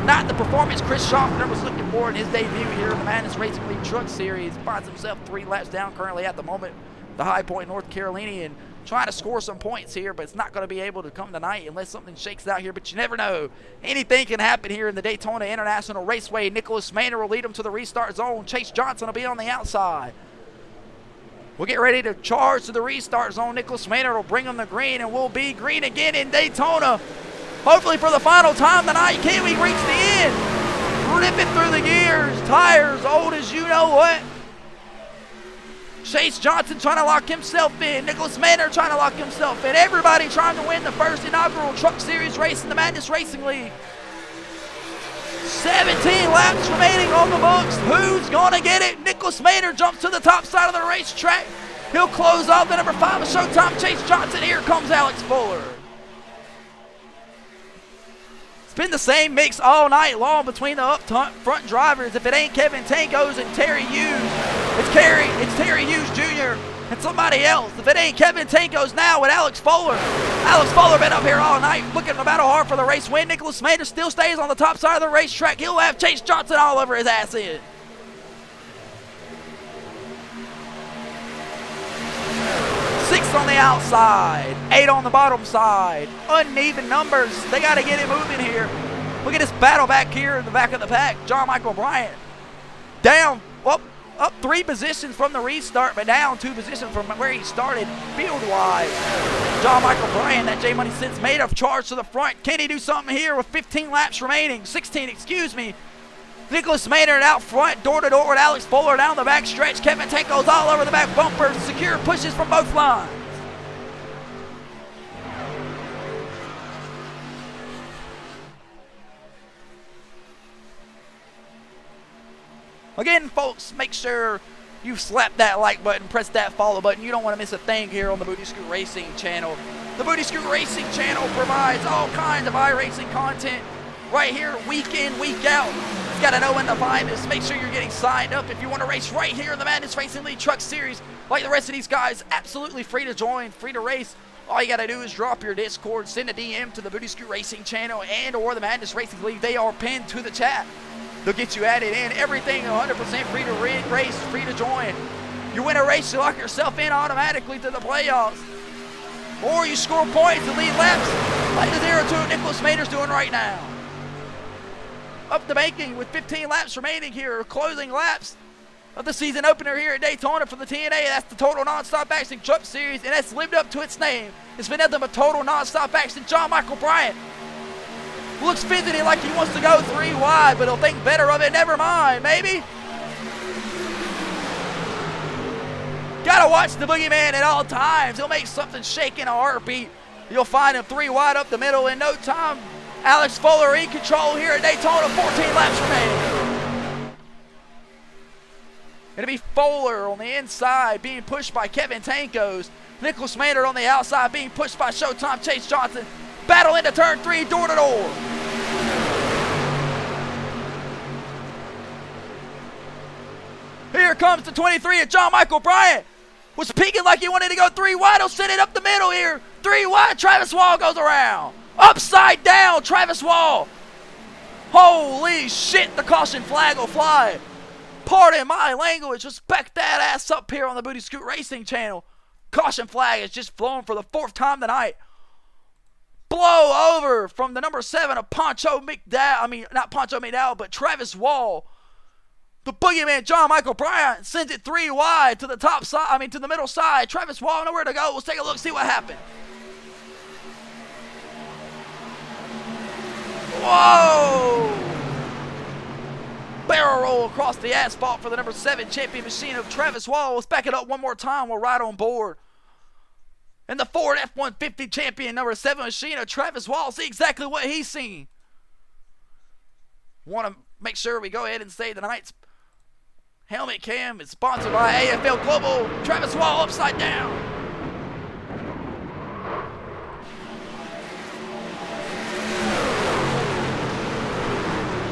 Not the performance Chris Schaffner was looking for in his debut here in the Madness Racing League Truck Series. Finds himself 3 laps down currently at the moment. The High Point North Carolinian trying to score some points here, but it's not going to be able to come tonight unless something shakes out here. But you never know. Anything can happen here in the Daytona International Raceway. Nicholas Maynard will lead him to the restart zone. Chase Johnson will be on the outside. We'll get ready to charge to the restart zone. Nicholas Maynard will bring him the green, and we'll be green again in Daytona. Hopefully for the final time tonight. Can we reach the end? Ripping through the gears. Tires old as you know what. Chase Johnson trying to lock himself in. Nicholas Maynard trying to lock himself in. Everybody trying to win the first inaugural Truck Series race in the Madness Racing League. 17 laps remaining on the books. Who's going to get it? Nicholas Maynard jumps to the top side of the racetrack. He'll close off the number 5 of Showtime Chase Johnson. Here comes Alex Fuller. It's been the same mix all night long between the up front drivers. If it ain't Kevin Tankos and Terry Hughes, it's Terry Hughes Jr. and somebody else. If it ain't Kevin Tankos now with Alex Fuller. Alex Fuller been up here all night looking to battle hard for the race win. Nicholas Maynard still stays on the top side of the racetrack. He'll have Chase Johnson all over his ass in. On the outside, 8 on the bottom side. Uneven numbers. They got to get it moving here. Look at this battle back here in the back of the pack. John Michael Bryant down, up 3 positions from the restart, but down 2 positions from where he started field-wise. John Michael Bryant, that J Money Sense made of charge to the front. Can he do something here with 15 laps remaining? 16, excuse me. Nicholas Maynard out front, door-to-door with Alex Fuller down the back stretch. Kevin Tankos all over the back bumper. Secure pushes from both lines. Again, folks, make sure you slap that like button, press that follow button. You don't want to miss a thing here on the Booty Scoot Racing channel. The Booty Scoot Racing channel provides all kinds of iRacing content right here, week in, week out. You got to know when to find us. Make sure you're getting signed up if you want to race right here in the Madness Racing League Truck Series. Like the rest of these guys, absolutely free to join, free to race. All you got to do is drop your Discord, send a DM to the Booty Scoot Racing channel and or the Madness Racing League. They are pinned to the chat. They'll get you added in. Everything 100% free to race, free to join. You win a race, you lock yourself in automatically to the playoffs. Or you score points and lead laps like the 0-2 Nicholas Maynard's doing right now. Up the banking with 15 laps remaining here, closing laps. of the season opener here at Daytona for the TNA. That's the Total Nonstop Action Truck Series, and that's lived up to its name. It's been nothing but Total Nonstop Action. John Michael Bryant looks fidgety like he wants to go 3 wide, but he'll think better of it. Never mind, maybe. Gotta watch the boogeyman at all times. He'll make something shake in a heartbeat. You'll find him 3 wide up the middle in no time. Alex Fuller in control here at Daytona, 14 laps remaining. It'll be Fuller on the inside being pushed by Kevin Tankos. Nicholas Maynard on the outside being pushed by Showtime Chase Johnson. Battle into turn 3, door to door. Here comes the 23 of John Michael Bryant. Was peeking like he wanted to go 3 wide. He'll send it up the middle here. 3 wide, Travis Wall goes around. Upside down, Travis Wall. Holy shit, the caution flag will fly. Pardon my language, just back that ass up here on the Booty Scoot Racing channel. Caution flag is just flown for the 4th time tonight. Blow over from the number 7 of Poncho McDowell. I mean, not Poncho McDowell, but Travis Wall. The boogeyman, John Michael Bryant, sends it 3 wide to the top side, to the middle side. Travis Wall, nowhere to go. Let's take a look, see what happened. Whoa! Barrel roll across the asphalt for the number 7 champion machine of Travis Wall. Let's back it up one more time. We're right on board. And the Ford F-150 champion number 7 machine of Travis Wall. See exactly what he's seen. Want to make sure we go ahead and say tonight's helmet cam is sponsored by AFL Global. Travis Wall upside down.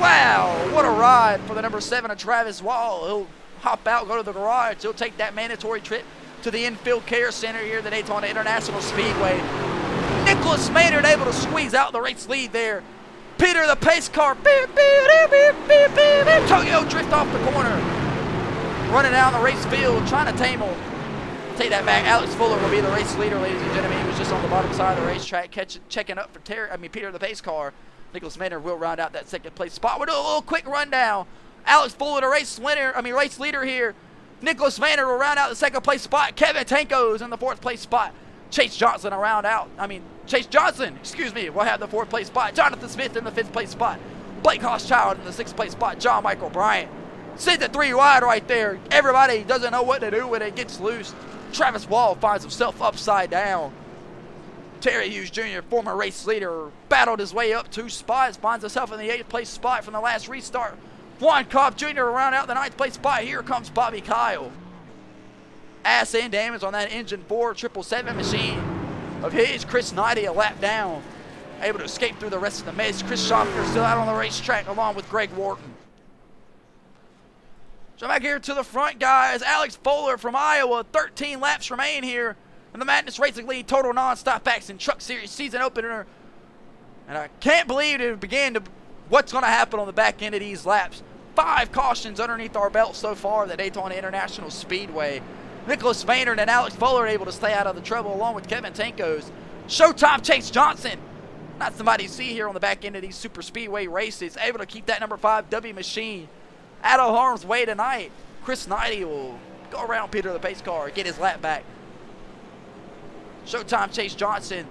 Wow, what a ride for the number 7 of Travis Wall. He'll hop out, go to the garage. He'll take that mandatory trip to the infield care center here at the Daytona International Speedway. Nicholas Maynard able to squeeze out the race lead there. Peter the pace car. Beep, beep, beep, beep, beep, beep. Tokyo drift off the corner. Running down the race field, trying to tame him. Take that back. Alex Fuller will be the race leader, ladies and gentlemen. He was just on the bottom side of the racetrack, checking up for Peter the pace car. Nicholas Maynard will round out that 2nd place spot. We'll do a little quick rundown. Alex Fuller, the race leader here. Nicholas Maynard will round out the 2nd place spot. Kevin Tankos in the 4th place spot. Chase Johnson will have the 4th place spot. Jonathan Smith in the 5th place spot. Blake Hochschild in the 6th place spot. John Michael Bryant sends it 3 wide right there. Everybody doesn't know what to do when it gets loose. Travis Wall finds himself upside down. Terry Hughes Jr., former race leader, battled his way up 2 spots, finds himself in the 8th place spot from the last restart. Juan Cobb Jr. will round out the 9th place spot. Here comes Bobby Kyle. Ass end damage on that engine 4 777 machine of his. Chris Knighty a lap down, able to escape through the rest of the mess. Chris Schoffer still out on the racetrack along with Greg Wharton. So back here to the front, guys. Alex Fuller from Iowa. 13 laps remain here in the Madness Racing League Total Nonstop Action Truck Series season opener. And I can't believe it began to what's going to happen on the back end of these laps. 5 cautions underneath our belt so far at the Daytona International Speedway. Nicholas Maynard and Alex Fuller are able to stay out of the trouble along with Kevin Tankos. Showtime Chase Johnson, not somebody you see here on the back end of these super speedway races, able to keep that number 5 W machine out of harm's way tonight. Chris Knighty will go around Peter the pace car, get his lap back. Showtime Chase Johnson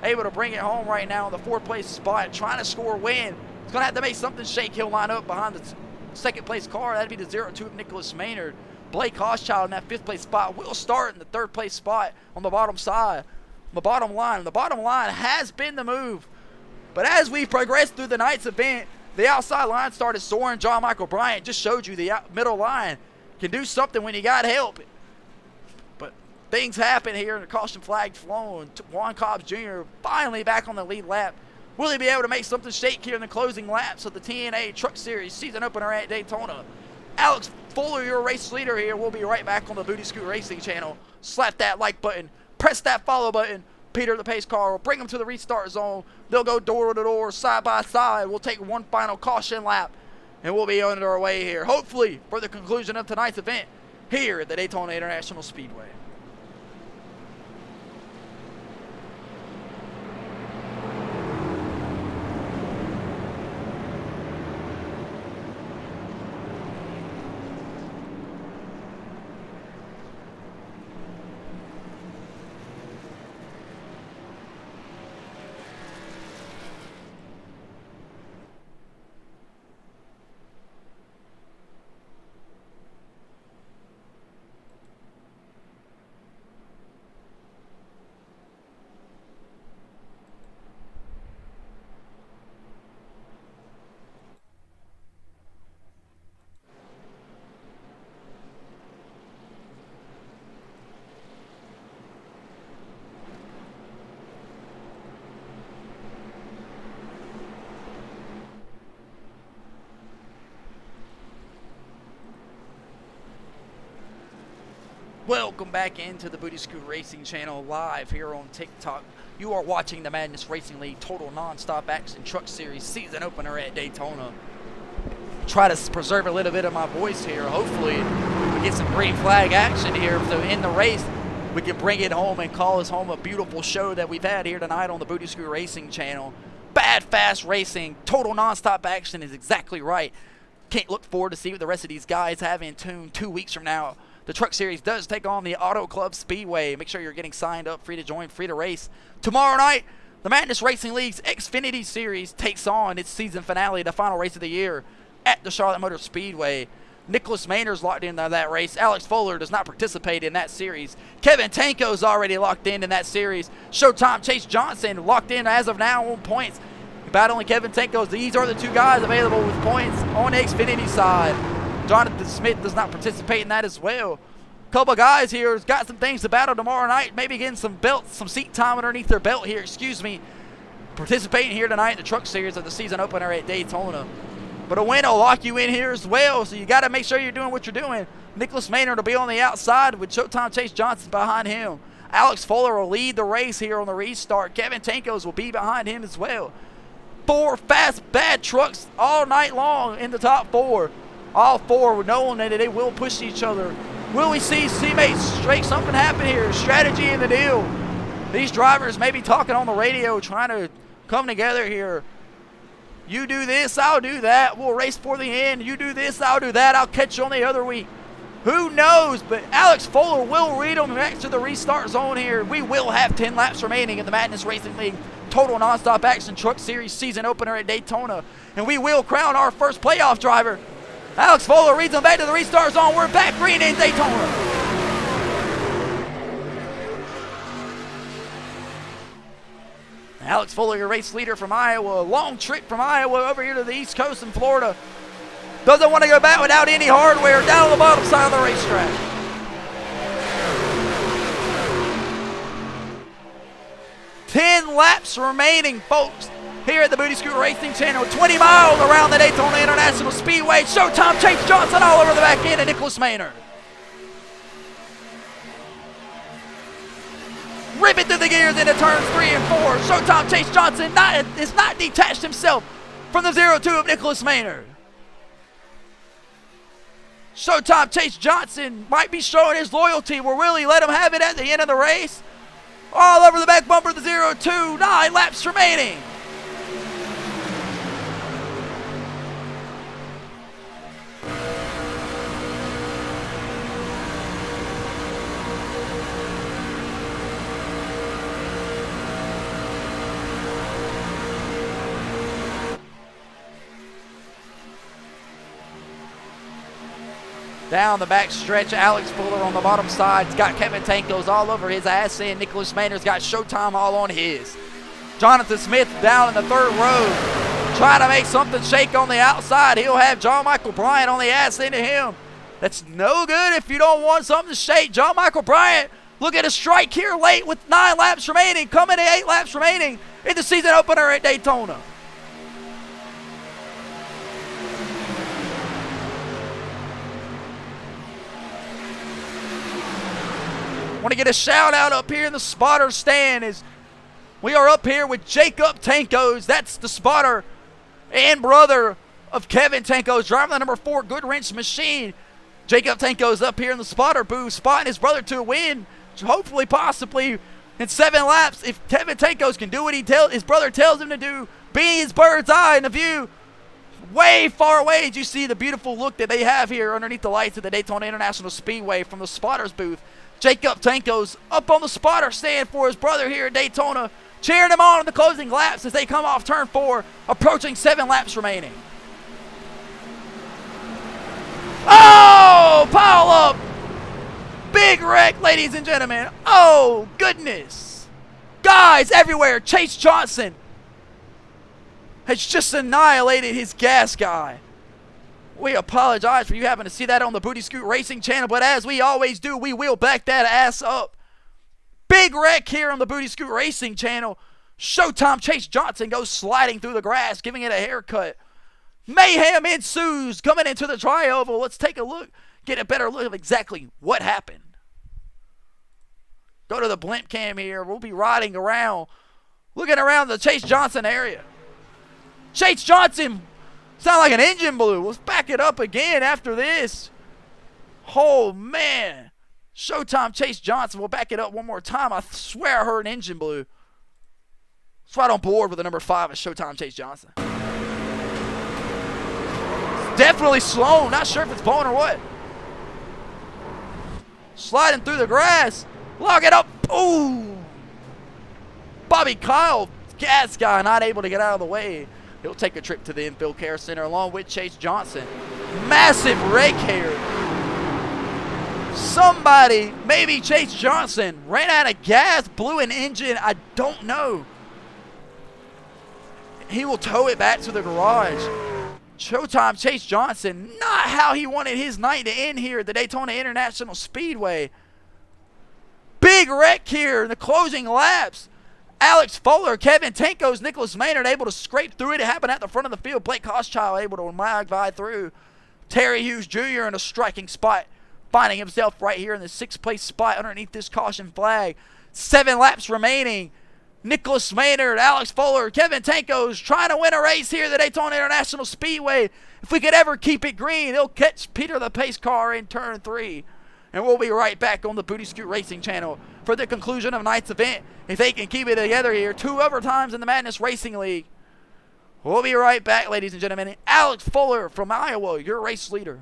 able to bring it home right now in the 4th place spot, trying to score a win. He's going to have to make something shake. He'll line up behind the 2nd place car. That'd be the 0-2 of Nicholas Maynard. Blake Hochschild in that 5th place spot will start in the 3rd place spot on the bottom side. On the bottom line. The bottom line has been the move. But as we progress through the night's event, the outside line started soaring. John Michael Bryant just showed you the middle line can do something when you got help. But things happen here, and the caution flag flown. Juan Cobbs Jr. finally back on the lead lap. Will he be able to make something shake here in the closing laps of the TNA Truck Series season opener at Daytona? Alex Fuller, your race leader here. We'll be right back on the Booty Scoot Racing channel. Slap that like button. Press that follow button. Peter the pace car will bring them to the restart zone. They'll go door to door, side by side. We'll take one final caution lap, and we'll be on our way here, hopefully, for the conclusion of tonight's event here at the Daytona International Speedway. Welcome back into the Booty Scoot Racing channel live here on TikTok. You are watching the Madness Racing League Total Non-Stop Action Truck Series season opener at Daytona. Try to preserve a little bit of my voice here. Hopefully we get some green flag action here. So in the race, we can bring it home and call us home a beautiful show that we've had here tonight on the Booty Scoot Racing channel. Bad, fast racing, total non-stop action is exactly right. Can't look forward to see what the rest of these guys have in tune 2 weeks from now. The Truck Series does take on the Auto Club Speedway. Make sure you're getting signed up, free to join, free to race. Tomorrow night, the Madness Racing League's Xfinity Series takes on its season finale, the final race of the year, at the Charlotte Motor Speedway. Nicholas Maynard's locked into that race. Alex Fuller does not participate in that series. Kevin Tanko's already locked in that series. Showtime Chase Johnson locked in as of now on points. Battling Kevin Tanko's. These are the two guys available with points on the Xfinity side. Jonathan Smith does not participate in that as well. Couple guys here has got some things to battle tomorrow night. Maybe getting some belts, some seat time underneath their belt here. Participating here tonight in the Truck Series of the season opener at Daytona. But a win will lock you in here as well, so you got to make sure you're doing what you're doing. Nicholas Maynard will be on the outside with Showtime Chase Johnson behind him. Alex Fuller will lead the race here on the restart. Kevin Tankos will be behind him as well. 4 fast, bad trucks all night long in the top 4. All 4 knowing that they will push each other. Will we see teammates make something happen here? Strategy in the deal. These drivers may be talking on the radio, trying to come together here. You do this, I'll do that. We'll race for the end. You do this, I'll do that. I'll catch you on the other week. Who knows? But Alex Fuller will read them next to the restart zone here. We will have 10 laps remaining in the Madness Racing League Total Non-Stop Action Truck Series season opener at Daytona. And we will crown our first playoff driver. Alex Fuller reads them back to the restart zone. We're back green in Daytona. Alex Fuller, your race leader from Iowa. Long trip from Iowa over here to the East Coast in Florida. Doesn't want to go back without any hardware down on the bottom side of the racetrack. Ten laps remaining, folks, here at the Booty Scoot Racing channel. 20 miles around the Daytona International Speedway. Showtime Chase Johnson all over the back end of Nicholas Maynard. Ripping through the gears into turns 3 and 4. Showtime Chase Johnson has not detached himself from the 0-2 of Nicholas Maynard. Showtime Chase Johnson might be showing his loyalty. Will really let him have it at the end of the race. All over the back bumper of the 0-2. 9 laps remaining. Down the back stretch, Alex Fuller on the bottom side. He's got Kevin Tankos all over his ass, and Nicholas Maynard's got Showtime all on his. Jonathan Smith down in the 3rd row, trying to make something shake on the outside. He'll have John Michael Bryant on the ass into him. That's no good if you don't want something to shake. John Michael Bryant, look at a strike here late with 9 laps remaining, coming to 8 laps remaining in the season opener at Daytona. Want to get a shout out up here in the spotter stand as we are up here with Jacob Tankos. That's the spotter and brother of Kevin Tankos, driving the number 4 Goodwrench machine. Jacob Tankos up here in the spotter booth, spotting his brother to win, hopefully, possibly in 7 laps. If Kevin Tankos can do what his brother tells him to do, being his bird's eye in the view, way far away, as you see the beautiful look that they have here underneath the lights of the Daytona International Speedway from the spotters booth. Jacob Tankos up on the spotter stand for his brother here at Daytona, cheering him on in the closing laps as they come off turn 4, approaching 7 laps remaining. Oh, pile up. Big wreck, ladies and gentlemen. Oh, goodness. Guys everywhere. Chase Johnson has just annihilated his gas guy. We apologize for you having to see that on the Booty Scoot Racing channel, but as we always do, we will back that ass up. Big wreck here on the Booty Scoot Racing channel. Showtime Chase Johnson goes sliding through the grass, giving it a haircut. Mayhem ensues coming into the tri-oval. Let's take a look, get a better look of exactly what happened. go to the blimp cam here. We'll be riding around, looking around the Chase Johnson area. Chase Johnson, sound like an engine blew. Let's back it up again after this. Oh, man. Showtime Chase Johnson. We'll back it up one more time. I swear I heard an engine blew. It's right on board with the number 5 of Showtime Chase Johnson. It's definitely slow. Not sure if it's blowing or what. Sliding through the grass. Lock it up. Ooh. Bobby Kyle, gas guy, not able to get out of the way. He'll take a trip to the infield care center along with Chase Johnson. Massive wreck here. Somebody, maybe Chase Johnson, ran out of gas, blew an engine. I don't know. He will tow it back to the garage. Showtime Chase Johnson, not how he wanted his night to end here at the Daytona International Speedway. Big wreck here in the closing laps. Alex Fuller, Kevin Tankos, Nicholas Maynard able to scrape through it. It happened at the front of the field. Blake Hochschild able to mag by through. Terry Hughes Jr. in a striking spot, finding himself right here in the 6th place spot underneath this caution flag. 7 laps remaining. Nicholas Maynard, Alex Fuller, Kevin Tankos trying to win a race here at the Daytona International Speedway. If we could ever keep it green, they'll catch Peter the Pace Car in turn 3. And we'll be right back on the Booty Scoot Racing channel for the conclusion of tonight's event. If they can keep it together here, 2 overtimes in the Madness Racing League. We'll be right back, ladies and gentlemen. Alex Fuller from Iowa, your race leader.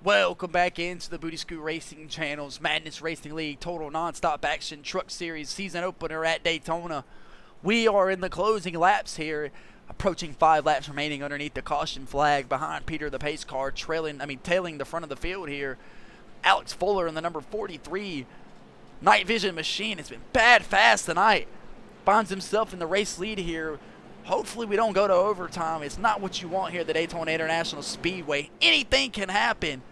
Welcome back into the Booty Scoot Racing Channel's Madness Racing League Total Nonstop Action Truck Series season opener at Daytona. We are in the closing laps here, approaching 5 laps remaining underneath the caution flag behind Peter the Pace Car, tailing the front of the field here. Alex Fuller in the number 43 Night Vision machine. It's been bad fast tonight. Finds himself in the race lead here. Hopefully we don't go to overtime. It's not what you want here at the Daytona International Speedway. Anything can happen.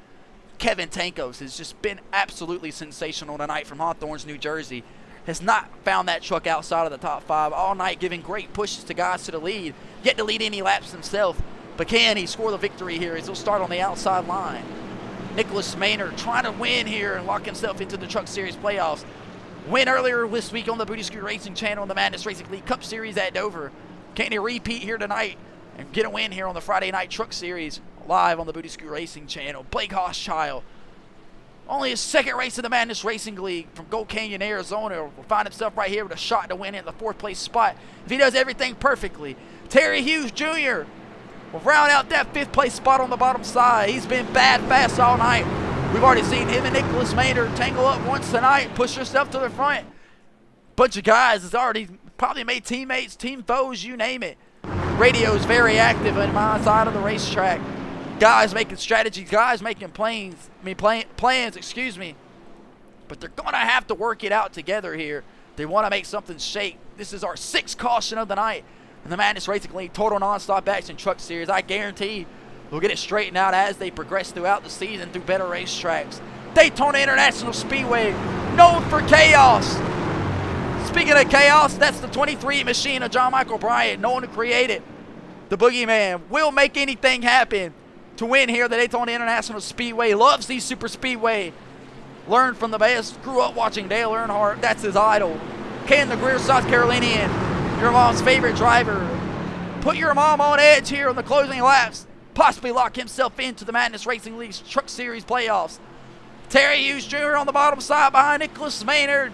Kevin Tankos has just been absolutely sensational tonight from Hawthorne, New Jersey. Has not found that truck outside of the top 5 all night, giving great pushes to guys to the lead. Yet to lead any laps himself. But can he score the victory here as he'll start on the outside line? Nicholas Maynard trying to win here and lock himself into the Truck Series playoffs. Win earlier this week on the Booty Scoot Racing Channel in the Madness Racing League Cup Series at Dover. Can he repeat here tonight and get a win here on the Friday Night Truck Series live on the Booty Scoot Racing Channel? Blake Hochschild, only his 2nd race in the Madness Racing League from Gold Canyon, Arizona, will find himself right here with a shot to win in the 4th place spot if he does everything perfectly. Terry Hughes Jr. will round out that 5th place spot on the bottom side. He's been bad fast all night. We've already seen him and Nicholas Maynard tangle up once tonight, push yourself to the front. Bunch of guys has already probably made teammates, team foes, you name it. Radio's very active on my side of the racetrack. Guys making strategies, guys making plans, excuse me. But they're going to have to work it out together here. They want to make something shake. This is our 6th caution of the night in the Madness Racing League Total Nonstop Action Truck Series. I guarantee we'll get it straightened out as they progress throughout the season through better racetracks. Daytona International Speedway, known for chaos. Speaking of chaos, that's the 23 machine of John Michael Bryant, known to create it. The Boogeyman will make anything happen to win here at the Daytona International Speedway. Loves these super speedway. Learned from the best. Grew up watching Dale Earnhardt. That's his idol. Ken the Greer, South Carolinian, your mom's favorite driver. Put your mom on edge here on the closing laps. Possibly lock himself into the Madness Racing League's Truck Series playoffs. Terry Hughes Jr. on the bottom side behind Nicholas Maynard.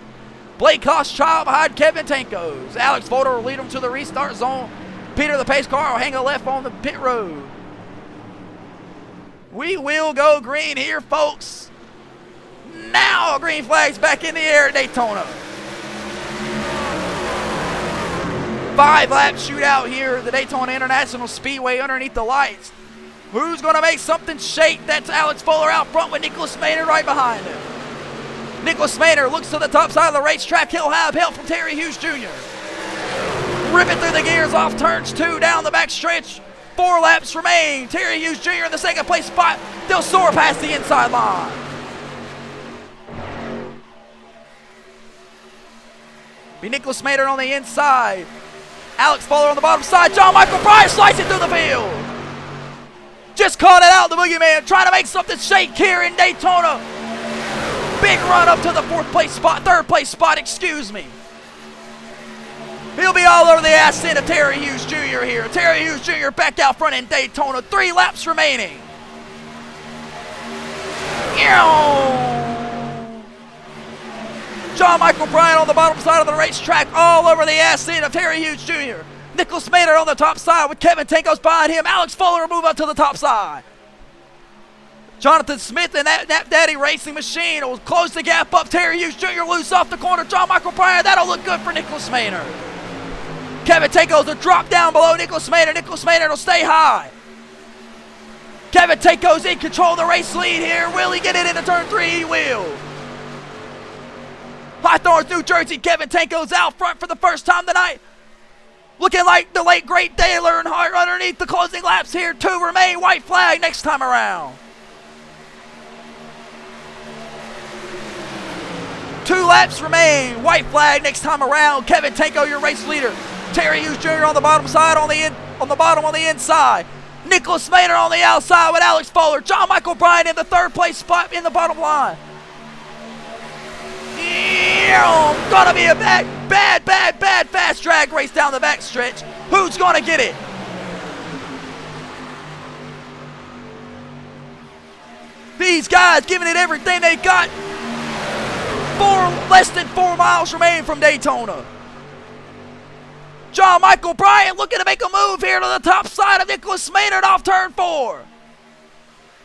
Blake Hochschild behind Kevin Tankos. Alex Volter will lead him to the restart zone. Peter the pace car will hang a left on the pit road. We will go green here, folks. Now green flag's back in the air at Daytona. 5-lap shootout here at the Daytona International Speedway underneath the lights. Who's going to make something shake? That's Alex Fuller out front with Nicholas Maynard right behind him. Nicholas Maynard looks to the top side of the racetrack. He'll have help from Terry Hughes Jr. Ripping through the gears off turns 2 down the back stretch. 4 laps remain. Terry Hughes Jr. in the 2nd place spot. They'll soar past the inside line. Be Nicholas Maynard on the inside. Alex Fuller on the bottom side. John Michael Bryant slicing through the field. Just caught it out, the Boogeyman, trying to make something shake here in Daytona. Big run up to the 4th place spot, 3rd place spot, excuse me. He'll be all over the ass end of Terry Hughes Jr. here. Terry Hughes Jr. back out front in Daytona. 3 laps remaining. John Michael Bryant on the bottom side of the racetrack, all over the ass end of Terry Hughes Jr. Nicholas Maynard on the top side with Kevin Tankos behind him. Alex Fuller will move up to the top side. Jonathan Smith and that Daddy Racing Machine will close the gap up. Terry Hughes Jr. loose off the corner. John Michael Bryant, that'll look good for Nicholas Maynard. Kevin Tankos will drop down below Nicholas Maynard. Nicholas Maynard will stay high. Kevin Tankos in control of the race lead here. Will he get it into turn 3? He will. Hawthorne, New Jersey, Kevin Tankos out front for the first time tonight. Looking like the late, great Dale Earnhardt underneath the closing laps here. 2 remain, white flag next time around. 2 laps remain, white flag next time around. Kevin Tanko, your race leader. Terry Hughes Jr. on the bottom side, on the bottom on the inside. Nicholas Maynard on the outside with Alex Fuller. John Michael Bryant in the 3rd place spot in the bottom line. Gonna be a bad fast drag race down the back stretch. Who's gonna get it? These guys giving it everything they got. Less than 4 miles remain from Daytona. John Michael Bryant looking to make a move here to the top side of Nicholas Maynard off turn 4.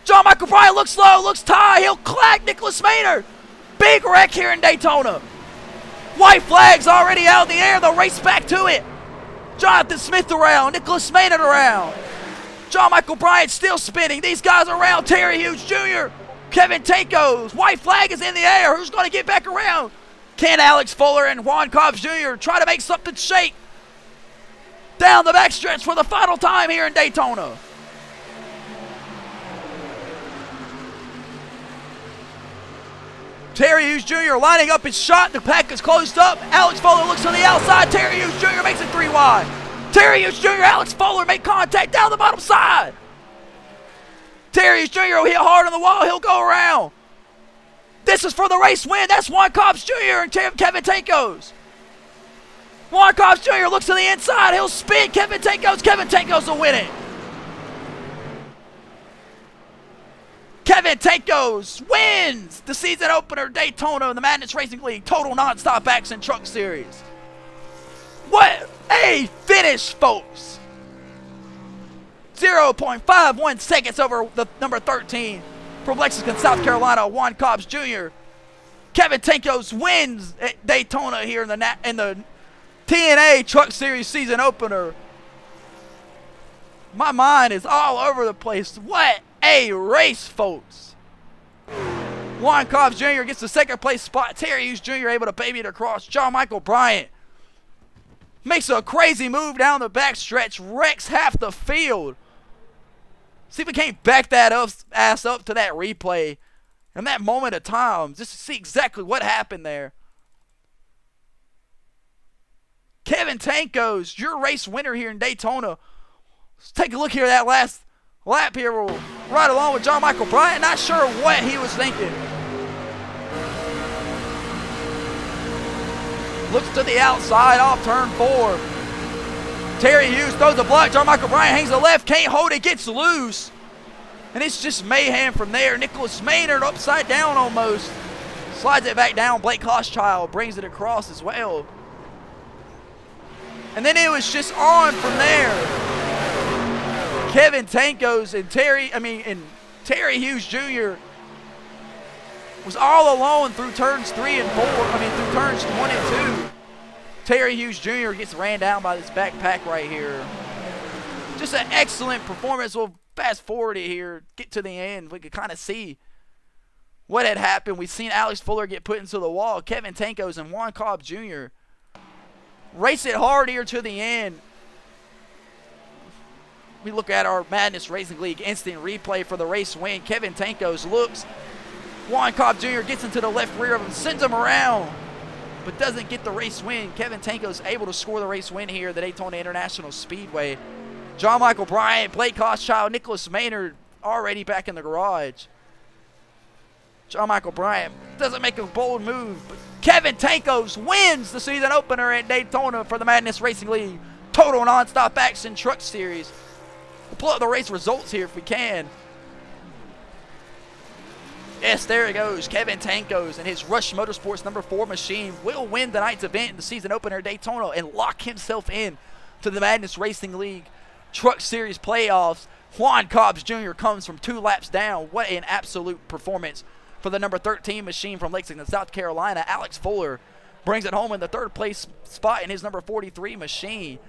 John Michael Bryant looks slow, looks tired. He'll clack Nicholas Maynard. Big wreck here in Daytona. White flag's already out in the air. They'll race back to it. Jonathan Smith around. Nicholas Maynard around. John Michael Bryant still spinning. These guys around. Terry Hughes Jr. Kevin Tankos. White flag is in the air. Who's going to get back around? Can Alex Fuller and Juan Cobbs Jr. try to make something shake? Down the backstretch for the final time here in Daytona. Terry Hughes Jr. lining up his shot. The pack is closed up. Alex Fuller looks to the outside. Terry Hughes Jr. makes it 3 wide. Terry Hughes Jr. Alex Fuller make contact down the bottom side. Terry Hughes Jr. will hit hard on the wall. He'll go around. This is for the race win. That's Juan Cobbs Jr. and Kevin Tankos. Juan Cobbs Jr. looks to the inside. He'll spin Kevin Tankos. Kevin Tankos will win it. Kevin Tankos wins the season opener Daytona in the Madness Racing League Total Nonstop Action Truck Series. What a finish, folks. 0.51 seconds over the number 13. From Lexington, South Carolina, Juan Cobbs Jr. Kevin Tankos wins at Daytona here in the TNA Truck Series season opener. My mind is all over the place. What a race, folks. Juan Cobbs Jr. gets the second place spot. Terry Hughes Jr. able to baby it across. John Michael Bryant makes a crazy move down the backstretch, wrecks half the field. See if we can't back that ass up to that replay in that moment of time, just to see exactly what happened there. Kevin Tankos, your race winner here in Daytona. Let's take a look here at that last lap here. We'll ride along with John Michael Bryant. Not sure what he was thinking. Looks to the outside off turn 4. Terry Hughes throws the block. John Michael Bryant hangs the left, can't hold it, gets loose. And it's just mayhem from there. Nicholas Maynard upside down almost. Slides it back down. Blake Hochschild brings it across as well. And then it was just on from there. Kevin Tankos and Terry Hughes Jr. was all alone through turns 3 and 4. Through turns 1 and 2. Terry Hughes Jr. gets ran down by this backpack right here. Just an excellent performance. We'll fast forward it here, get to the end. We could kind of see what had happened. We've seen Alex Fuller get put into the wall. Kevin Tankos and Juan Cobbs Jr. race it hard here to the end. We look at our Madness Racing League instant replay for the race win. Kevin Tankos looks. Juan Cobb Jr. gets into the left rear of him, sends him around, but doesn't get the race win. Kevin Tankos able to score the race win here at the Daytona International Speedway. John Michael Bryant, Blake Hochschild, Nicholas Maynard already back in the garage. John Michael Bryant doesn't make a bold move, but Kevin Tankos wins the season opener at Daytona for the Madness Racing League Total Nonstop Action Truck Series. We'll pull up the race results here if we can. Yes, there he goes. Kevin Tankos and his Rush Motorsports number 4 machine will win tonight's event in the season opener at Daytona and lock himself in to the Madness Racing League Truck Series playoffs. Juan Cobbs Jr. comes from 2 laps down. What an absolute performance for the number 13 machine from Lexington, South Carolina. Alex Fuller brings it home in the 3rd place spot in his number 43 machine.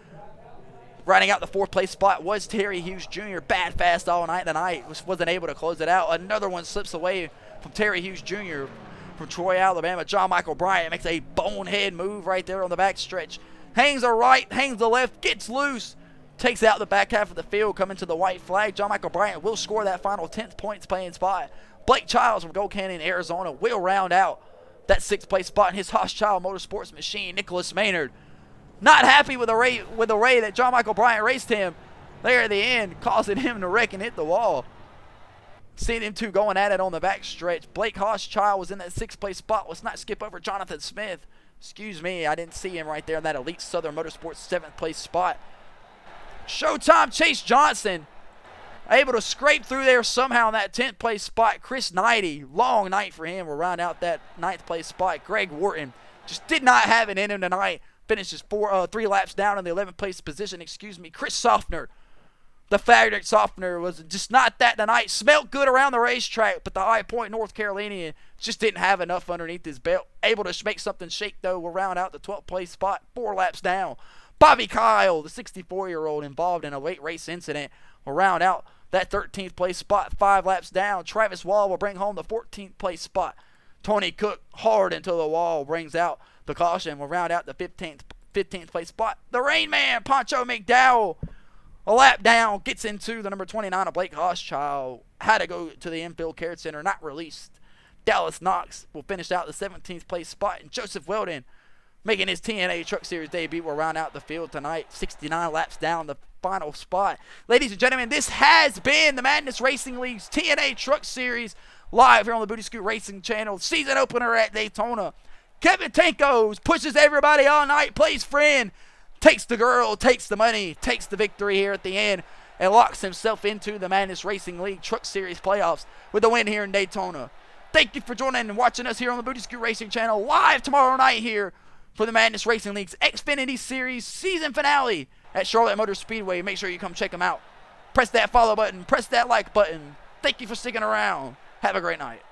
Riding out the 4th place spot was Terry Hughes Jr. Bad fast all night tonight. Wasn't able to close it out. Another one slips away from Terry Hughes Jr. from Troy, Alabama. John Michael Bryant makes a bonehead move right there on the back stretch. Hangs the right, hangs the left, gets loose. Takes out the back half of the field, coming to the white flag. John Michael Bryant will score that final 10th points playing spot. Blake Childs from Gold Canyon, Arizona will round out that 6th place spot in his Hochschild Motorsports machine. Nicholas Maynard not happy with the way that John Michael Bryant raced him there at the end, causing him to wreck and hit the wall. Seeing them two going at it on the back stretch. Blake Hochschild was in that 6th place spot. Let's not skip over Jonathan Smith. Excuse me, I didn't see him right there in that Elite Southern Motorsports 7th place spot. Showtime Chase Johnson able to scrape through there somehow in that 10th place spot. Chris Knighty, long night for him. We'll round out that 9th place spot. Greg Wharton just did not have it in him tonight. Finishes 3 laps down in the 11th place position. Chris Softner, the Frederick Softner, was just not that tonight. Smelled good around the racetrack, but the High Point North Carolinian just didn't have enough underneath his belt. Able to make something shake, though. We'll round out the 12th place spot. 4 laps down. Bobby Kyle, the 64-year-old involved in a late race incident, will round out that 13th place spot. 5 laps down. Travis Wall will bring home the 14th place spot. Tony Cook hard into the wall, brings out the caution. Will round out the 15th place spot. The Rain Man, Poncho McDowell, a lap down, gets into the number 29 of Blake Hochschild. Had to go to the infield care center, not released. Dallas Knox will finish out the 17th place spot. And Joseph Weldon, making his TNA Truck Series debut, will round out the field tonight. 69 laps down, the final spot. Ladies and gentlemen, this has been the Madness Racing League's TNA Truck Series live here on the Booty Scoot Racing channel. Season opener at Daytona. Kevin Tankos pushes everybody all night, plays friend, takes the girl, takes the money, takes the victory here at the end, and locks himself into the Madness Racing League Truck Series playoffs with a win here in Daytona. Thank you for joining and watching us here on the Booty Scoot Racing channel live tomorrow night here for the Madness Racing League's Xfinity Series season finale at Charlotte Motor Speedway. Make sure you come check them out. Press that follow button. Press that like button. Thank you for sticking around. Have a great night.